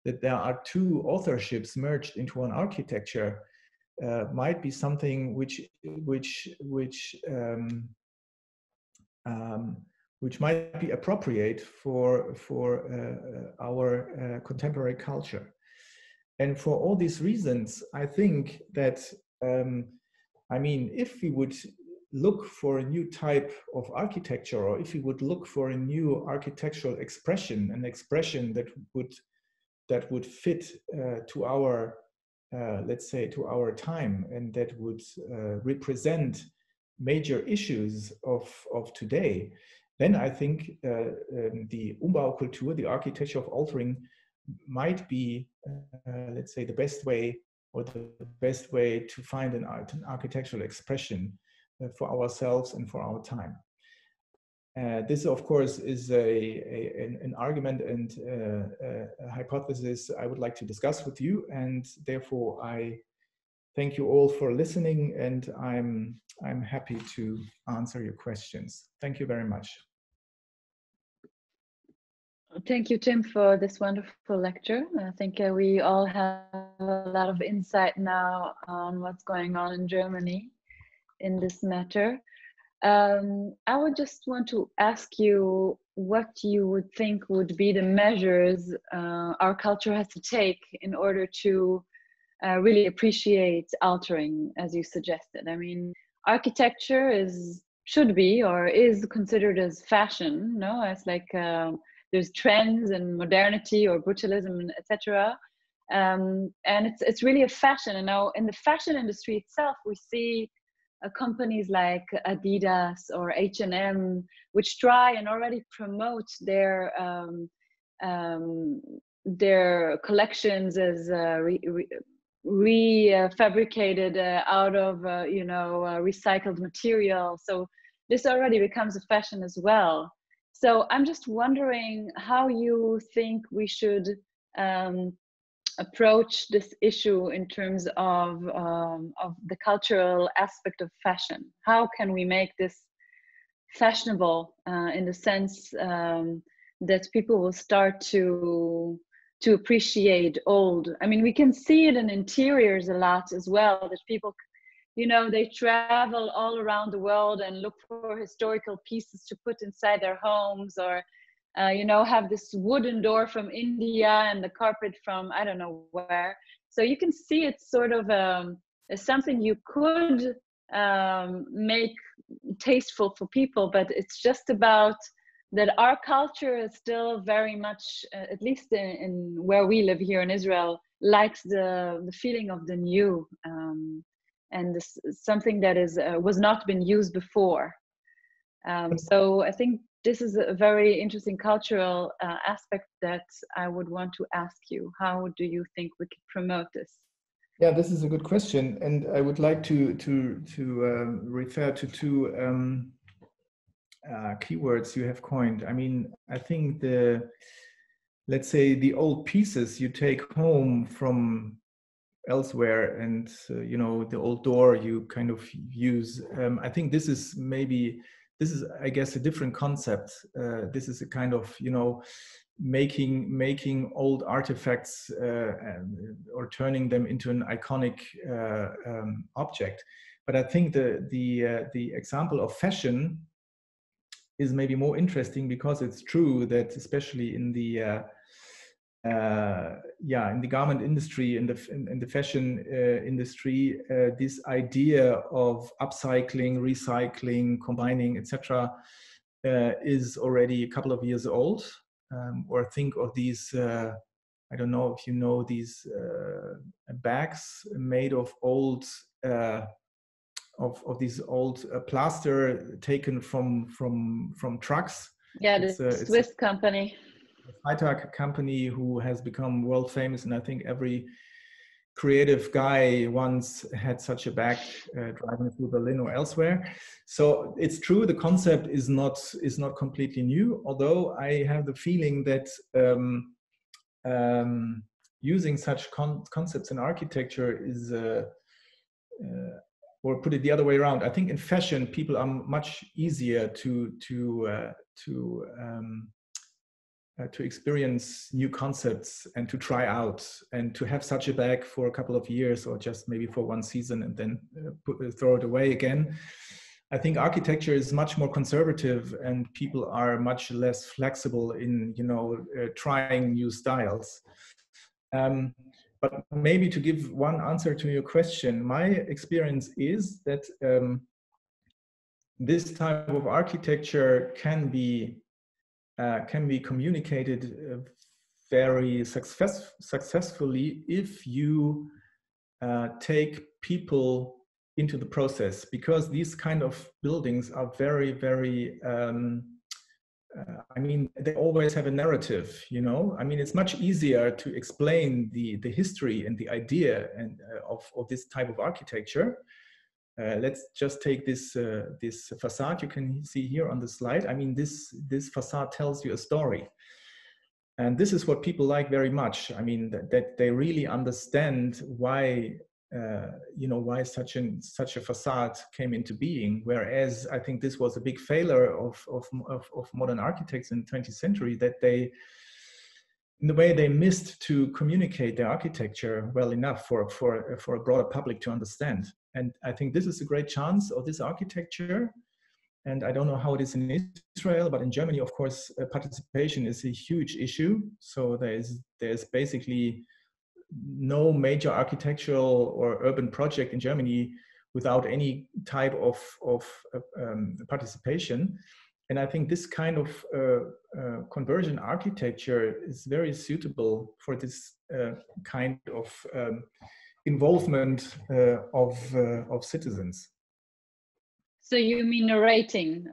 that there are two authorships merged into one architecture, might be something which might be appropriate for our contemporary culture. And for all these reasons, I think that, I mean, if we would look for a new type of architecture, or if we would look for a new architectural expression, an expression that would fit to our, let's say, to our time, and that would represent major issues of today, then I think the Umbaukultur, the architecture of altering, might be, let's say, the best way, or the best way to find an architectural expression for ourselves and for our time. This, of course, is an argument and a hypothesis I would like to discuss with you, and therefore I thank you all for listening, and I'm happy to answer your questions. Thank you very much. Thank you, Tim, for this wonderful lecture. I think we all have a lot of insight now on what's going on in Germany in this matter. I would just want to ask you what you would think would be the measures our culture has to take in order to really appreciate altering, as you suggested. I mean, architecture should be or is considered as fashion, no? It's like there's trends and modernity or brutalism, etc. And it's really a fashion. And now in the fashion industry itself, we see companies like Adidas or H&M, which try and already promote their collections as refabricated out of recycled material. So this already becomes a fashion as well. So I'm just wondering how you think we should approach this issue in terms of the cultural aspect of fashion. How can we make this fashionable in the sense that people will start to appreciate old? I mean, we can see it in interiors a lot as well, that people, you know, they travel all around the world and look for historical pieces to put inside their homes, or you know, have this wooden door from India and the carpet from I don't know where. So you can see it's sort of as something you could make tasteful for people, but it's just about that our culture is still very much, at least in where we live here in Israel, likes the feeling of the new, and this is something that was not been used before. So I think this is a very interesting cultural aspect that I would want to ask you. How do you think we could promote this? Yeah, this is a good question, and I would like to refer to two keywords you have coined. I mean, I think let's say the old pieces you take home from elsewhere, and you know, the old door you kind of use. I think this is I guess a different concept. This is a kind of, you know, making old artifacts or turning them into an iconic object. But I think the example of fashion is maybe more interesting, because it's true that especially in the in the garment industry, in the fashion industry, this idea of upcycling, recycling, combining, etc., is already a couple of years old. Or think of these, I don't know if you know these bags made of old of these old plaster taken from trucks. Yeah, the Swiss company. Freitag company, who has become world famous, and I think every creative guy once had such a bag driving through Berlin or elsewhere. So it's true, the concept is not completely new, although I have the feeling that using such concepts in architecture is or put it the other way around, I think in fashion people are much easier to experience new concepts and to try out, and to have such a bag for a couple of years or just maybe for one season and then throw it away again. I think architecture is much more conservative, and people are much less flexible in, trying new styles. But maybe to give one answer to your question, my experience is that this type of architecture can be communicated very successfully if you take people into the process, because these kind of buildings are very, very they always have a narrative, it's much easier to explain the history and the idea and of this type of architecture. Let's just take this facade you can see here on the slide. This facade tells you a story, and this is what people like very much. That they really understand why why such a facade came into being. Whereas I think this was a big failure of modern architects in the 20th century, that they, in the way, they missed to communicate their architecture well enough for a broader public to understand. And I think this is a great chance of this architecture. And I don't know how it is in Israel, but in Germany, of course, participation is a huge issue. So there's basically no major architectural or urban project in Germany without any type of participation. And I think this kind of conversion architecture is very suitable for this kind of involvement of citizens. So you mean narrating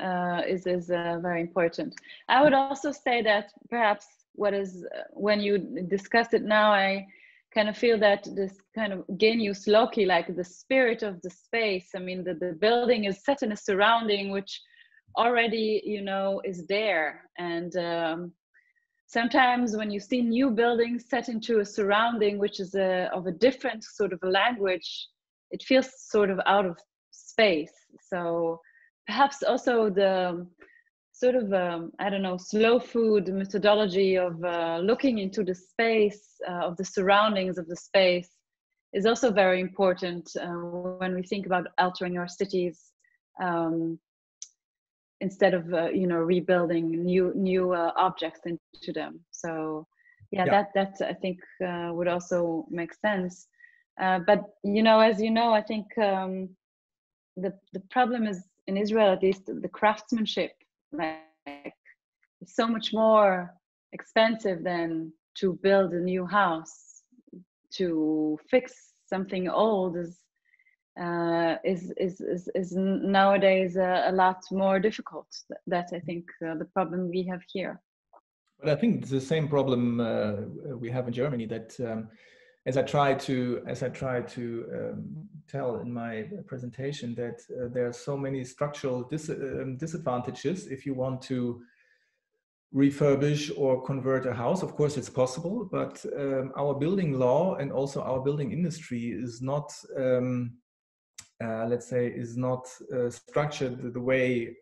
is very important. I would also say that perhaps when you discuss it now, I kind of feel that this kind of genius loci, like the spirit of the space. The building is set in a surrounding which already, is there. And sometimes when you see new buildings set into a surrounding which is of a different sort of language, it feels sort of out of space. So perhaps also the sort of, slow food methodology of looking into the space, of the surroundings of the space, is also very important when we think about altering our cities, instead of, rebuilding new objects into them. So that I think would also make sense. But, as you know, I think the problem is, in Israel at least, the craftsmanship. It's so much more expensive than to build a new house. To fix something old is nowadays a lot more difficult. That's, I think, the problem we have here. But I think it's the same problem we have in Germany, that as I try to tell in my presentation, that there are so many structural disadvantages if you want to refurbish or convert a house. Of course, it's possible, but our building law and also our building industry is not, let's say, structured the way.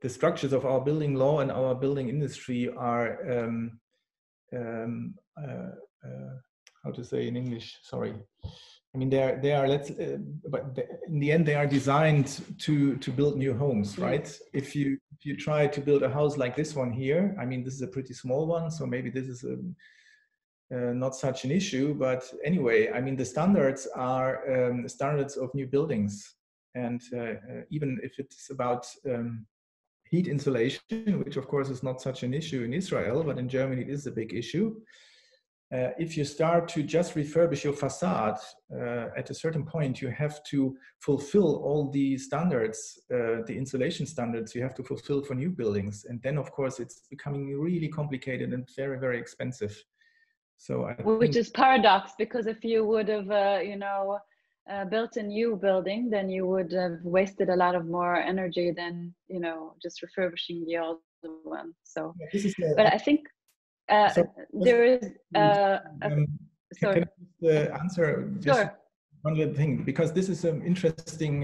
The structures of our building law and our building industry are. How to say in English? Sorry. I mean, they are but in the end, they are designed to build new homes, right? If you try to build a house like this one here, I mean, this is a pretty small one, so maybe this is not such an issue. But anyway, I mean, the standards are standards of new buildings, and even if it's about heat insulation, which of course is not such an issue in Israel, but in Germany it is a big issue. If you start to just refurbish your facade, at a certain point you have to fulfill all the standards, the insulation standards you have to fulfill for new buildings. And then of course it's becoming really complicated and very, very expensive. So which is paradox, because if you would have, you know, built a new building, then you would have wasted a lot of more energy than, you know, just refurbishing the old one. So, but I think there is sorry. Can I answer just one little thing, because this is an interesting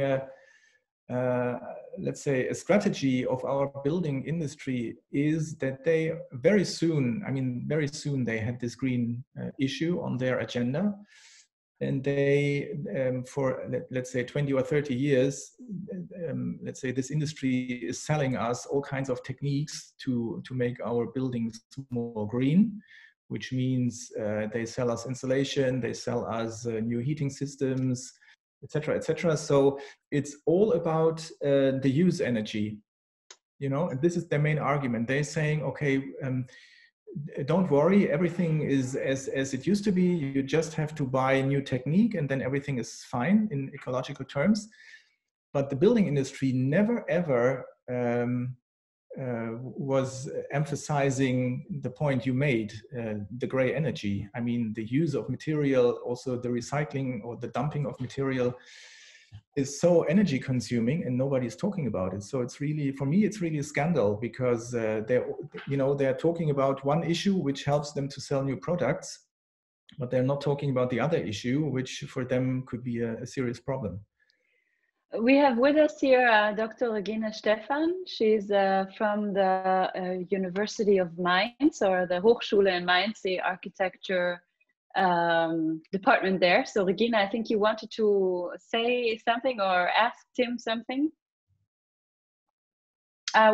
let's say a strategy of our building industry is that they very soon they had this green issue on their agenda, and they for let's say 20 or 30 years let's say this industry is selling us all kinds of techniques to make our buildings more green, which means they sell us insulation, they sell us new heating systems, etc., etc. So it's all about the use energy, you know, and this is their main argument. They're saying, okay, don't worry, everything is as it used to be. You just have to buy a new technique and then everything is fine in ecological terms. But the building industry never ever was emphasizing the point you made, the gray energy. I mean, the use of material, also the recycling or the dumping of material is so energy consuming and nobody's talking about it. So it's really, for me, it's really a scandal, because they're talking about one issue which helps them to sell new products, but they're not talking about the other issue, which for them could be a serious problem. We have with us here Dr. Regina Stephan. She's from the University of Mainz, or the Hochschule in Mainz, the architecture department there. So Regina, I think you wanted to say something or ask Tim something.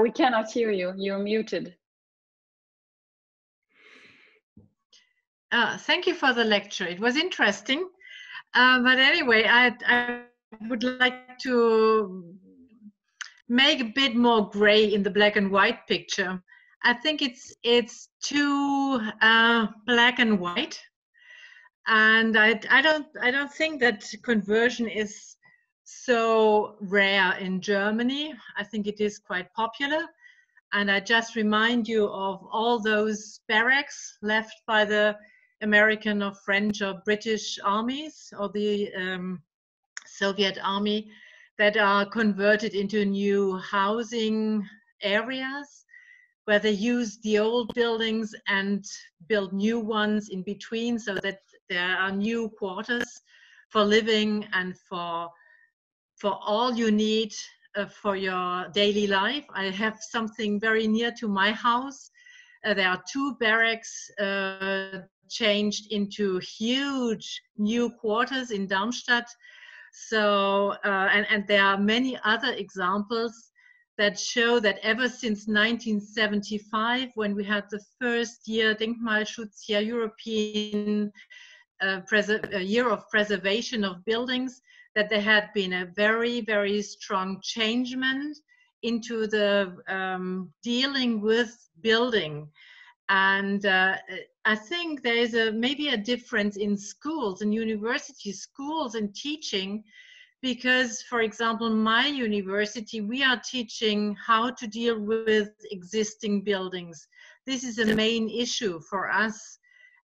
We cannot hear you. You're muted. Thank you for the lecture. It was interesting. But anyway, I would like to make a bit more gray in the black and white picture. I think it's too black and white, and I don't think that conversion is so rare in Germany. I think it is quite popular, and I just remind you of all those barracks left by the American or French or British armies, or the Soviet army, that are converted into new housing areas, where they use the old buildings and build new ones in between, so that there are new quarters for living and for all you need for your daily life. I have something very near to my house. There are 2 barracks changed into huge new quarters in Darmstadt. So, and there are many other examples that show that ever since 1975, when we had the first year Denkmalschutzjahr, European year of preservation of buildings, that there had been a very, very strong changement into the dealing with building. And I think there is maybe a difference in schools and university schools and teaching, because, for example, my university, we are teaching how to deal with existing buildings. This is a main issue for us.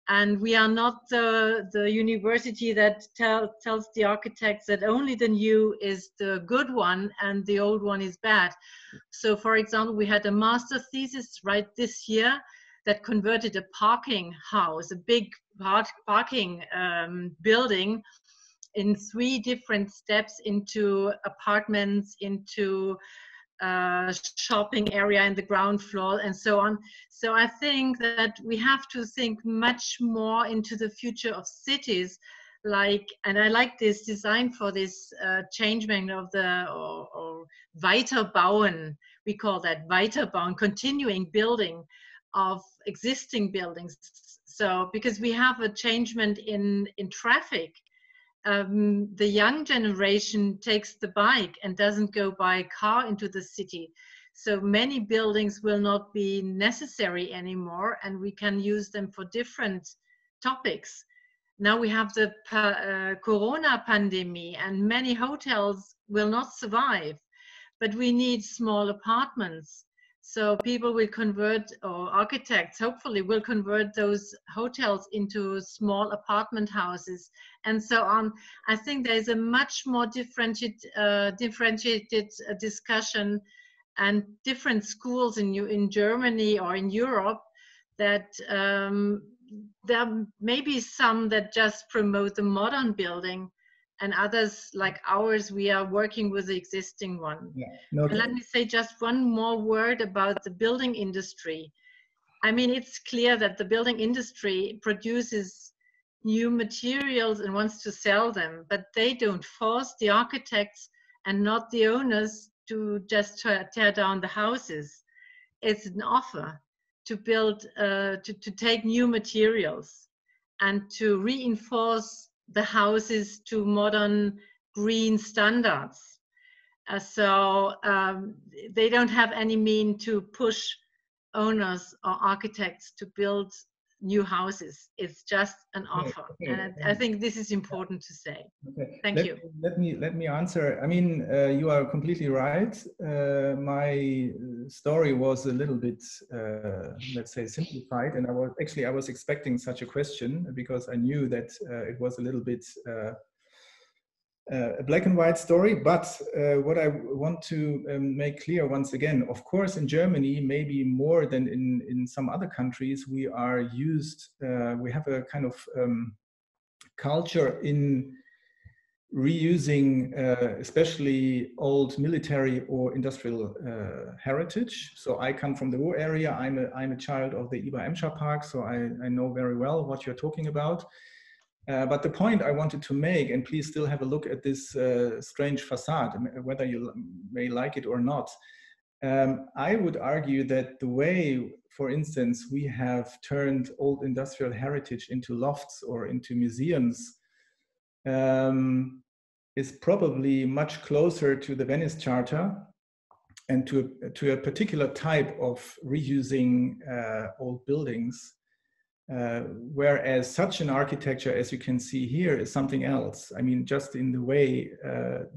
And we are not the university that tells the architects that only the new is the good one and the old one is bad. So, for example, we had a master thesis right this year that converted a parking house, a big parking building, in 3 different steps into apartments, into shopping area in the ground floor, and so on. So I think that we have to think much more into the future of cities, like, and I like this design for this changement of the or Weiterbauen. We call that Weiterbauen, continuing building of existing buildings. So because we have a changement in traffic, the young generation takes the bike and doesn't go by car into the city. So many buildings will not be necessary anymore, and we can use them for different topics. Now we have the Corona pandemic, and many hotels will not survive, but we need small apartments. So people will convert, or architects hopefully will convert those hotels into small apartment houses and so on. I think there's a much more differentiated discussion, and different schools in Germany or in Europe that there may be some that just promote the modern building, and others like ours, we are working with the existing one. Yeah. No, and let me say just one more word about the building industry. I mean, it's clear that the building industry produces new materials and wants to sell them, but they don't force the architects and not the owners to just tear down the houses. It's an offer to build, to take new materials and to reinforce the houses to modern green standards. So they don't have any mean to push owners or architects to build new houses. It's just an offer. Okay. And I think this is important to say. Okay. Thank you. Let me answer. I mean, you are completely right. My story was a little bit, let's say, simplified, and I was expecting such a question, because I knew that it was a little bit a black and white story. But what I want to make clear once again, of course, in Germany, maybe more than in some other countries, we are used, we have a kind of culture in reusing especially old military or industrial heritage. So I come from the Ruhr area. I'm a child of the Iber-Emscher Park, so I know very well what you're talking about. But the point I wanted to make, and please still have a look at this strange facade, whether you may like it or not. I would argue that the way, for instance, we have turned old industrial heritage into lofts or into museums is probably much closer to the Venice Charter and to a particular type of reusing old buildings. Whereas such an architecture, as you can see here, is something else. I mean, just in the way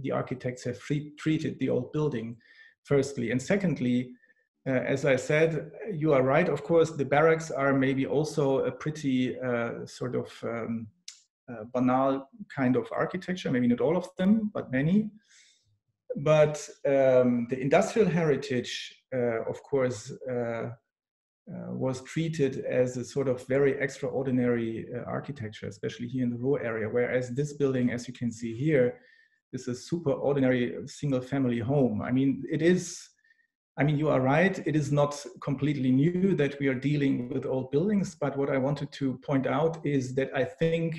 the architects have treated the old building, firstly. And secondly, as I said, you are right, of course, the barracks are maybe also a pretty sort of banal kind of architecture, maybe not all of them, but many. But the industrial heritage, of course, was treated as a sort of very extraordinary architecture, especially here in the Ruhr area, whereas this building, as you can see here, is a super ordinary single family home. I mean, it is, I mean, you are right, it is not completely new that we are dealing with old buildings, but what I wanted to point out is that I think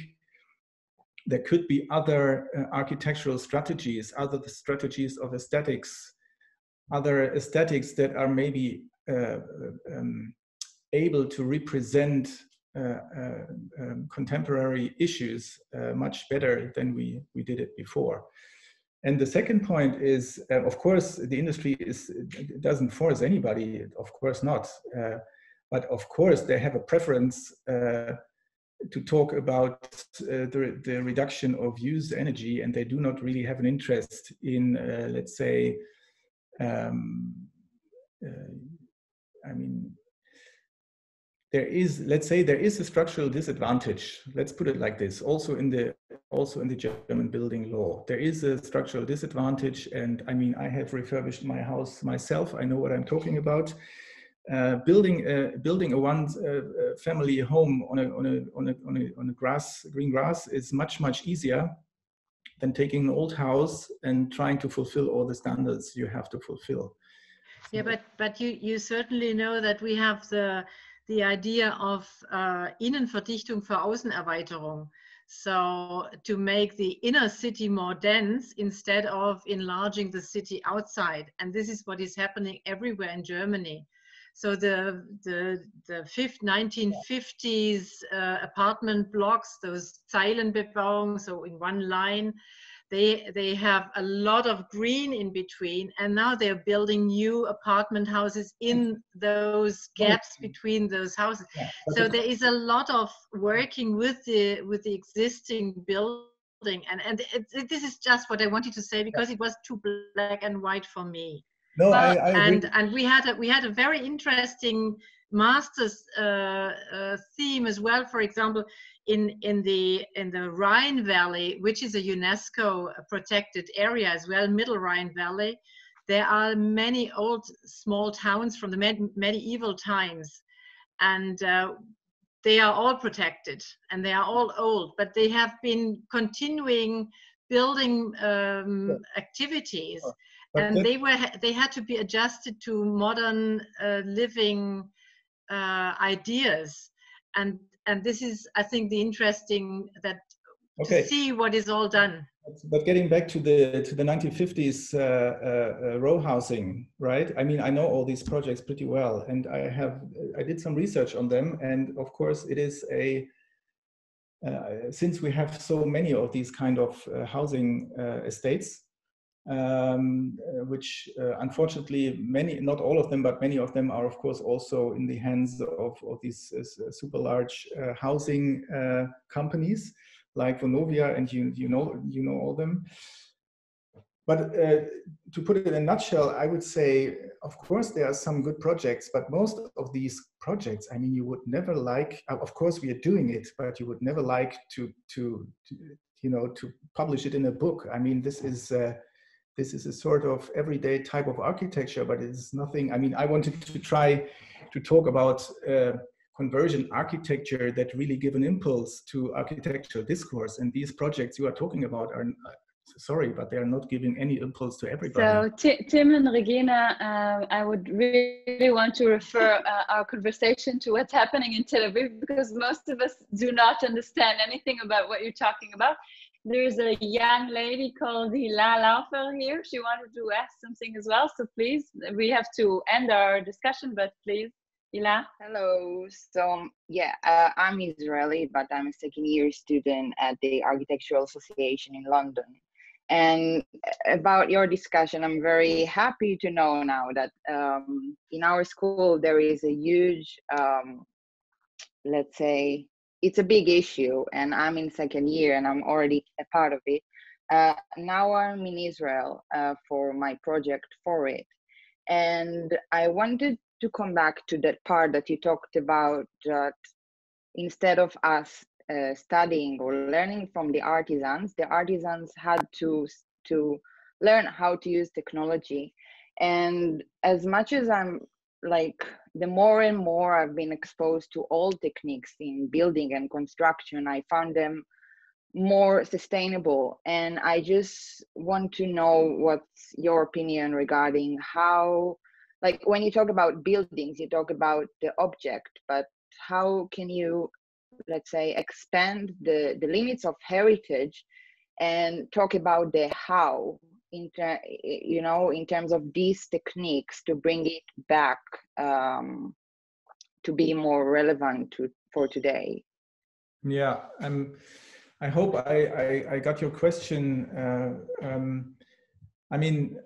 there could be other architectural strategies, other strategies of aesthetics, other aesthetics that are maybe able to represent contemporary issues much better than we did it before. And the second point is, of course, the industry doesn't force anybody, of course not. But of course, they have a preference to talk about the reduction of used energy, and they do not really have an interest in, let's say, I mean, there is, let's say, there is a structural disadvantage. Let's put it like this. Also in the German building law, there is a structural disadvantage. And I mean, I have refurbished my house myself. I know what I'm talking about. Building a one family home on a green grass is much easier than taking an old house and trying to fulfill all the standards you have to fulfill. Yeah, but you certainly know that we have the idea of Innenverdichtung für Außenerweiterung. So to make the inner city more dense instead of enlarging the city outside. And this is what is happening everywhere in Germany. So the 1950s apartment blocks, those Zeilenbebauung, so in one line, they have a lot of green in between, and now they're building new apartment houses in those gaps between those houses. Yeah, so there is a lot of working with the existing building, and this is just what I wanted to say, because it was too black and white for me. No, Well, and we had a very interesting master's theme as well. For example, in the Rhine Valley, which is a UNESCO protected area as well, Middle Rhine Valley, there are many old small towns from the medieval times, and they are all protected and they are all old, but they have been continuing building activities. And they had to be adjusted to modern living ideas, and this is, I think, the interesting to see what is all done. But getting back to the 1950s row housing, right? I mean, I know all these projects pretty well, and I did some research on them, and of course, it is since we have so many of these kind of housing estates. Which unfortunately not all of them, but many of them are of course also in the hands of these super large housing companies like Vonovia, and you know all them. But to put it in a nutshell, I would say, of course, there are some good projects, but most of these projects, I mean, you would never like. Of course, we are doing it, but you would never like to publish it in a book. I mean, this is a sort of everyday type of architecture, but it's nothing. I mean, I wanted to try to talk about conversion architecture that really give an impulse to architectural discourse. And these projects you are talking about are, sorry, but they are not giving any impulse to everybody. So Tim and Regina, I would really want to refer our conversation to what's happening in Tel Aviv, because most of us do not understand anything about what you're talking about. There's a young lady called Hila Laufer here. She wanted to ask something as well. So please, we have to end our discussion, but please, Hila. Hello. So yeah, I'm Israeli, but I'm a second-year student at the Architectural Association in London. And about your discussion, I'm very happy to know now that in our school, there is a huge, let's say, it's a big issue, and I'm in second year and I'm already a part of it. Now I'm in Israel for my project for it. And I wanted to come back to that part that you talked about, that instead of us studying or learning from the artisans had to learn how to use technology. And as much as I'm like, the more and more I've been exposed to old techniques in building and construction, I found them more sustainable. And I just want to know what's your opinion regarding how, like when you talk about buildings, you talk about the object, but how can you, let's say, expand the limits of heritage and talk about the how, in terms of these techniques to bring it back to be more relevant for today? Yeah, I hope I got your question. I mean,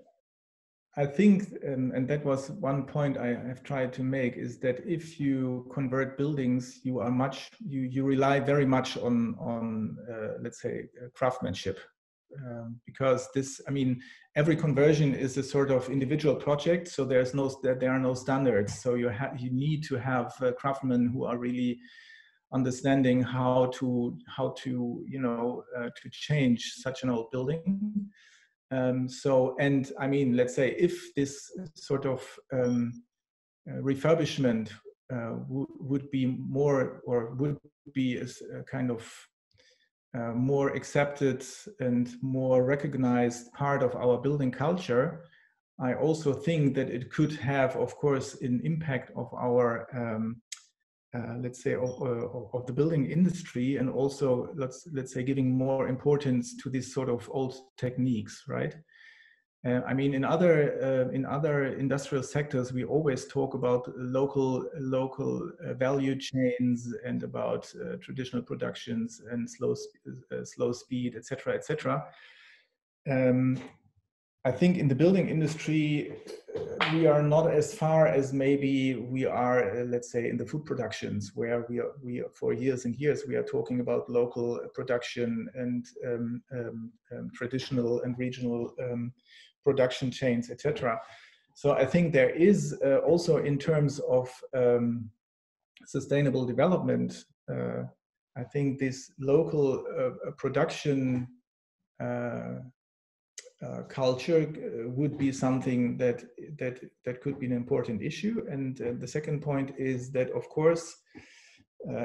I think, and that was one point I have tried to make, is that if you convert buildings, you rely very much on let's say, craftsmanship. Because this, I mean, every conversion is a sort of individual project, so there are no standards. So you need to have craftsmen who are really understanding how to change such an old building. And I mean, let's say if this sort of refurbishment would be more, or would be a kind of more accepted and more recognized part of our building culture, I also think that it could have, of course, an impact of our let's say, of the building industry, and also let's say giving more importance to these sort of old techniques, right? I mean, in other industrial sectors, we always talk about local value chains and about traditional productions and slow speed, etc., etc. I think in the building industry, we are not as far as maybe we are, let's say, in the food productions, where we are for years and years we are talking about local production and traditional and regional production chains, etc. So I think there is also, in terms of sustainable development, I think this local production culture would be something that could be an important issue. And the second point is that, of course,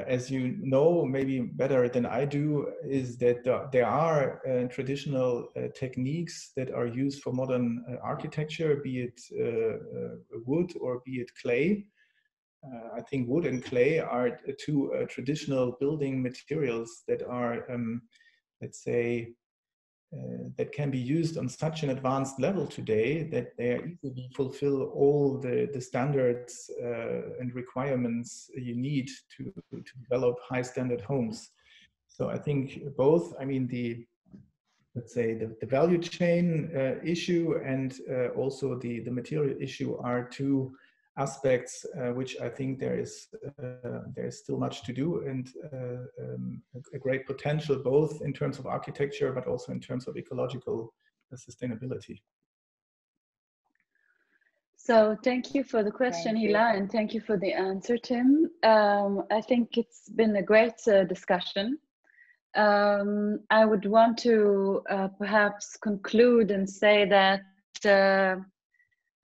as you know, maybe better than I do, is that there are traditional techniques that are used for modern architecture, be it wood or be it clay. I think wood and clay are two traditional building materials that are, let's say, that can be used on such an advanced level today that they easily fulfill all the standards and requirements you need to develop high standard homes. So I think both, I mean, let's say the value chain issue and also the material issue are two aspects which I think there is still much to do, and a great potential both in terms of architecture but also in terms of ecological sustainability. So thank you for the question, Hila, and thank you for the answer, Tim. I think it's been a great discussion. I would want to perhaps conclude and say that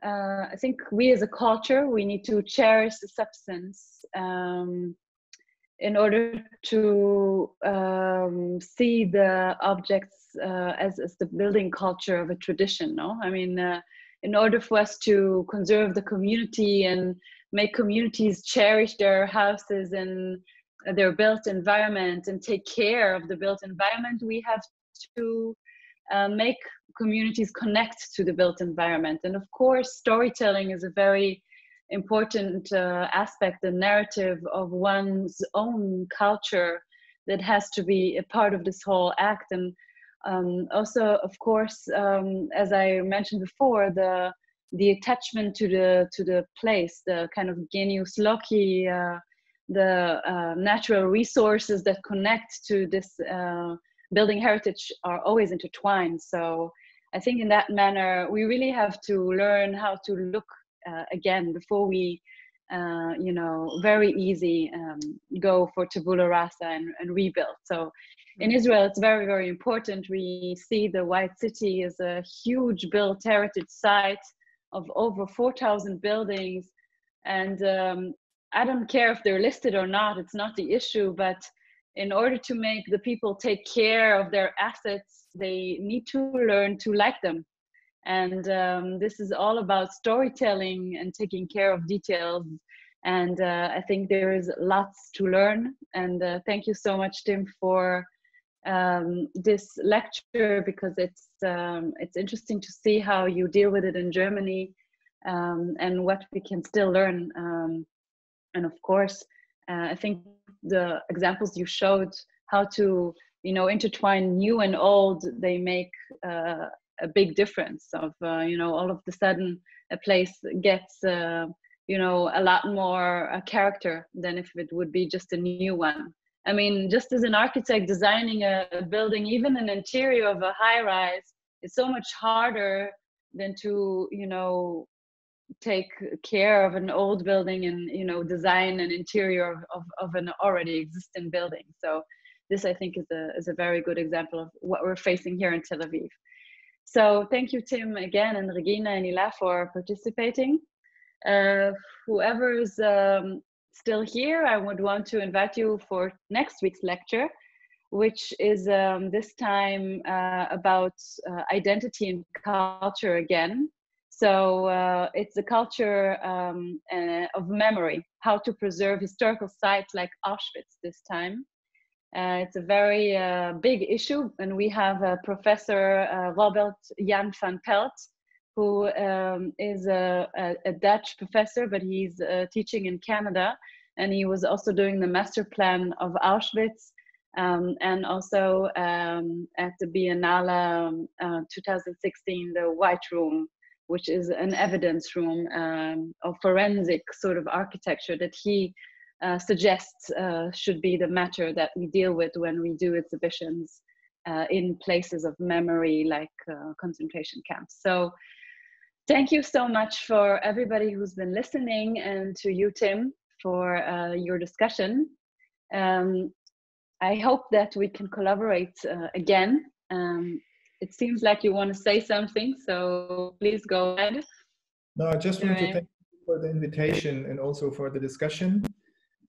I think we as a culture, we need to cherish the substance in order to see the objects as the building culture of a tradition, no? I mean, in order for us to conserve the community and make communities cherish their houses and their built environment and take care of the built environment, we have to make communities connect to the built environment. And of course, storytelling is a very important aspect, the narrative of one's own culture that has to be a part of this whole act. And also, of course, as I mentioned before, the attachment to the place, the kind of genius loci, the natural resources that connect to this building heritage are always intertwined. So I think in that manner, we really have to learn how to look again before we, you know, very easy go for tabula rasa and rebuild. So in Israel, it's very, very important. We see the White City as a huge built heritage site of over 4,000 buildings. And I don't care if they're listed or not, it's not the issue, but in order to make the people take care of their assets, they need to learn to like them. And this is all about storytelling and taking care of details. And I think there is lots to learn. And thank you so much, Tim, for this lecture, because it's interesting to see how you deal with it in Germany and what we can still learn. And of course, I think the examples you showed how to, you know, intertwine new and old, they make a big difference of, you know, all of a sudden a place gets, you know, a lot more character than if it would be just a new one. I mean, just as an architect designing a building, even an interior of a high rise, it's so much harder than to, you know, take care of an old building and, you know, design an interior of an already existing building. So this, I think, is a very good example of what we're facing here in Tel Aviv. So thank you, Tim, again, and Regina and Hila for participating. Whoever is still here, I would want to invite you for next week's lecture, which is this time about identity and culture again. So it's a culture of memory, how to preserve historical sites like Auschwitz this time. It's a very big issue, and we have Professor Robert Jan van Pelt, who is a Dutch professor, but he's teaching in Canada, and he was also doing the master plan of Auschwitz, and also at the Biennale 2016, the White Room, which is an evidence room of forensic sort of architecture that he suggests should be the matter that we deal with when we do exhibitions in places of memory like concentration camps. So thank you so much for everybody who's been listening, and to you, Tim, for your discussion. I hope that we can collaborate again. It seems like you want to say something, so please go ahead. No, I just want to thank you for the invitation and also for the discussion.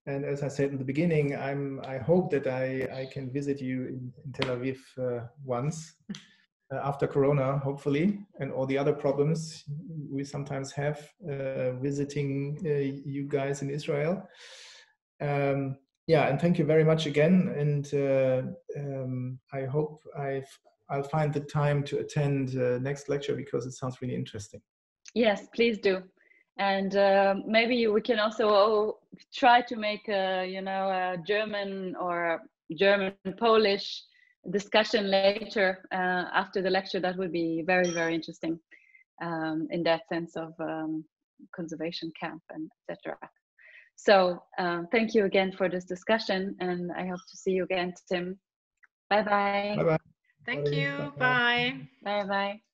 And as I said in the beginning, I hope that I can visit you in Tel Aviv once after Corona, hopefully, and all the other problems we sometimes have visiting you guys in Israel. Yeah, and thank you very much again. And I hope I'll find the time to attend next lecture, because it sounds really interesting. Yes, please do. And maybe we can also try to make a, a German or German-Polish discussion later after the lecture. That would be very, very interesting in that sense of conservation camp and etc. So thank you again for this discussion, and I hope to see you again, Tim. Bye-bye. Bye-bye. Thank you. Bye. Bye-bye.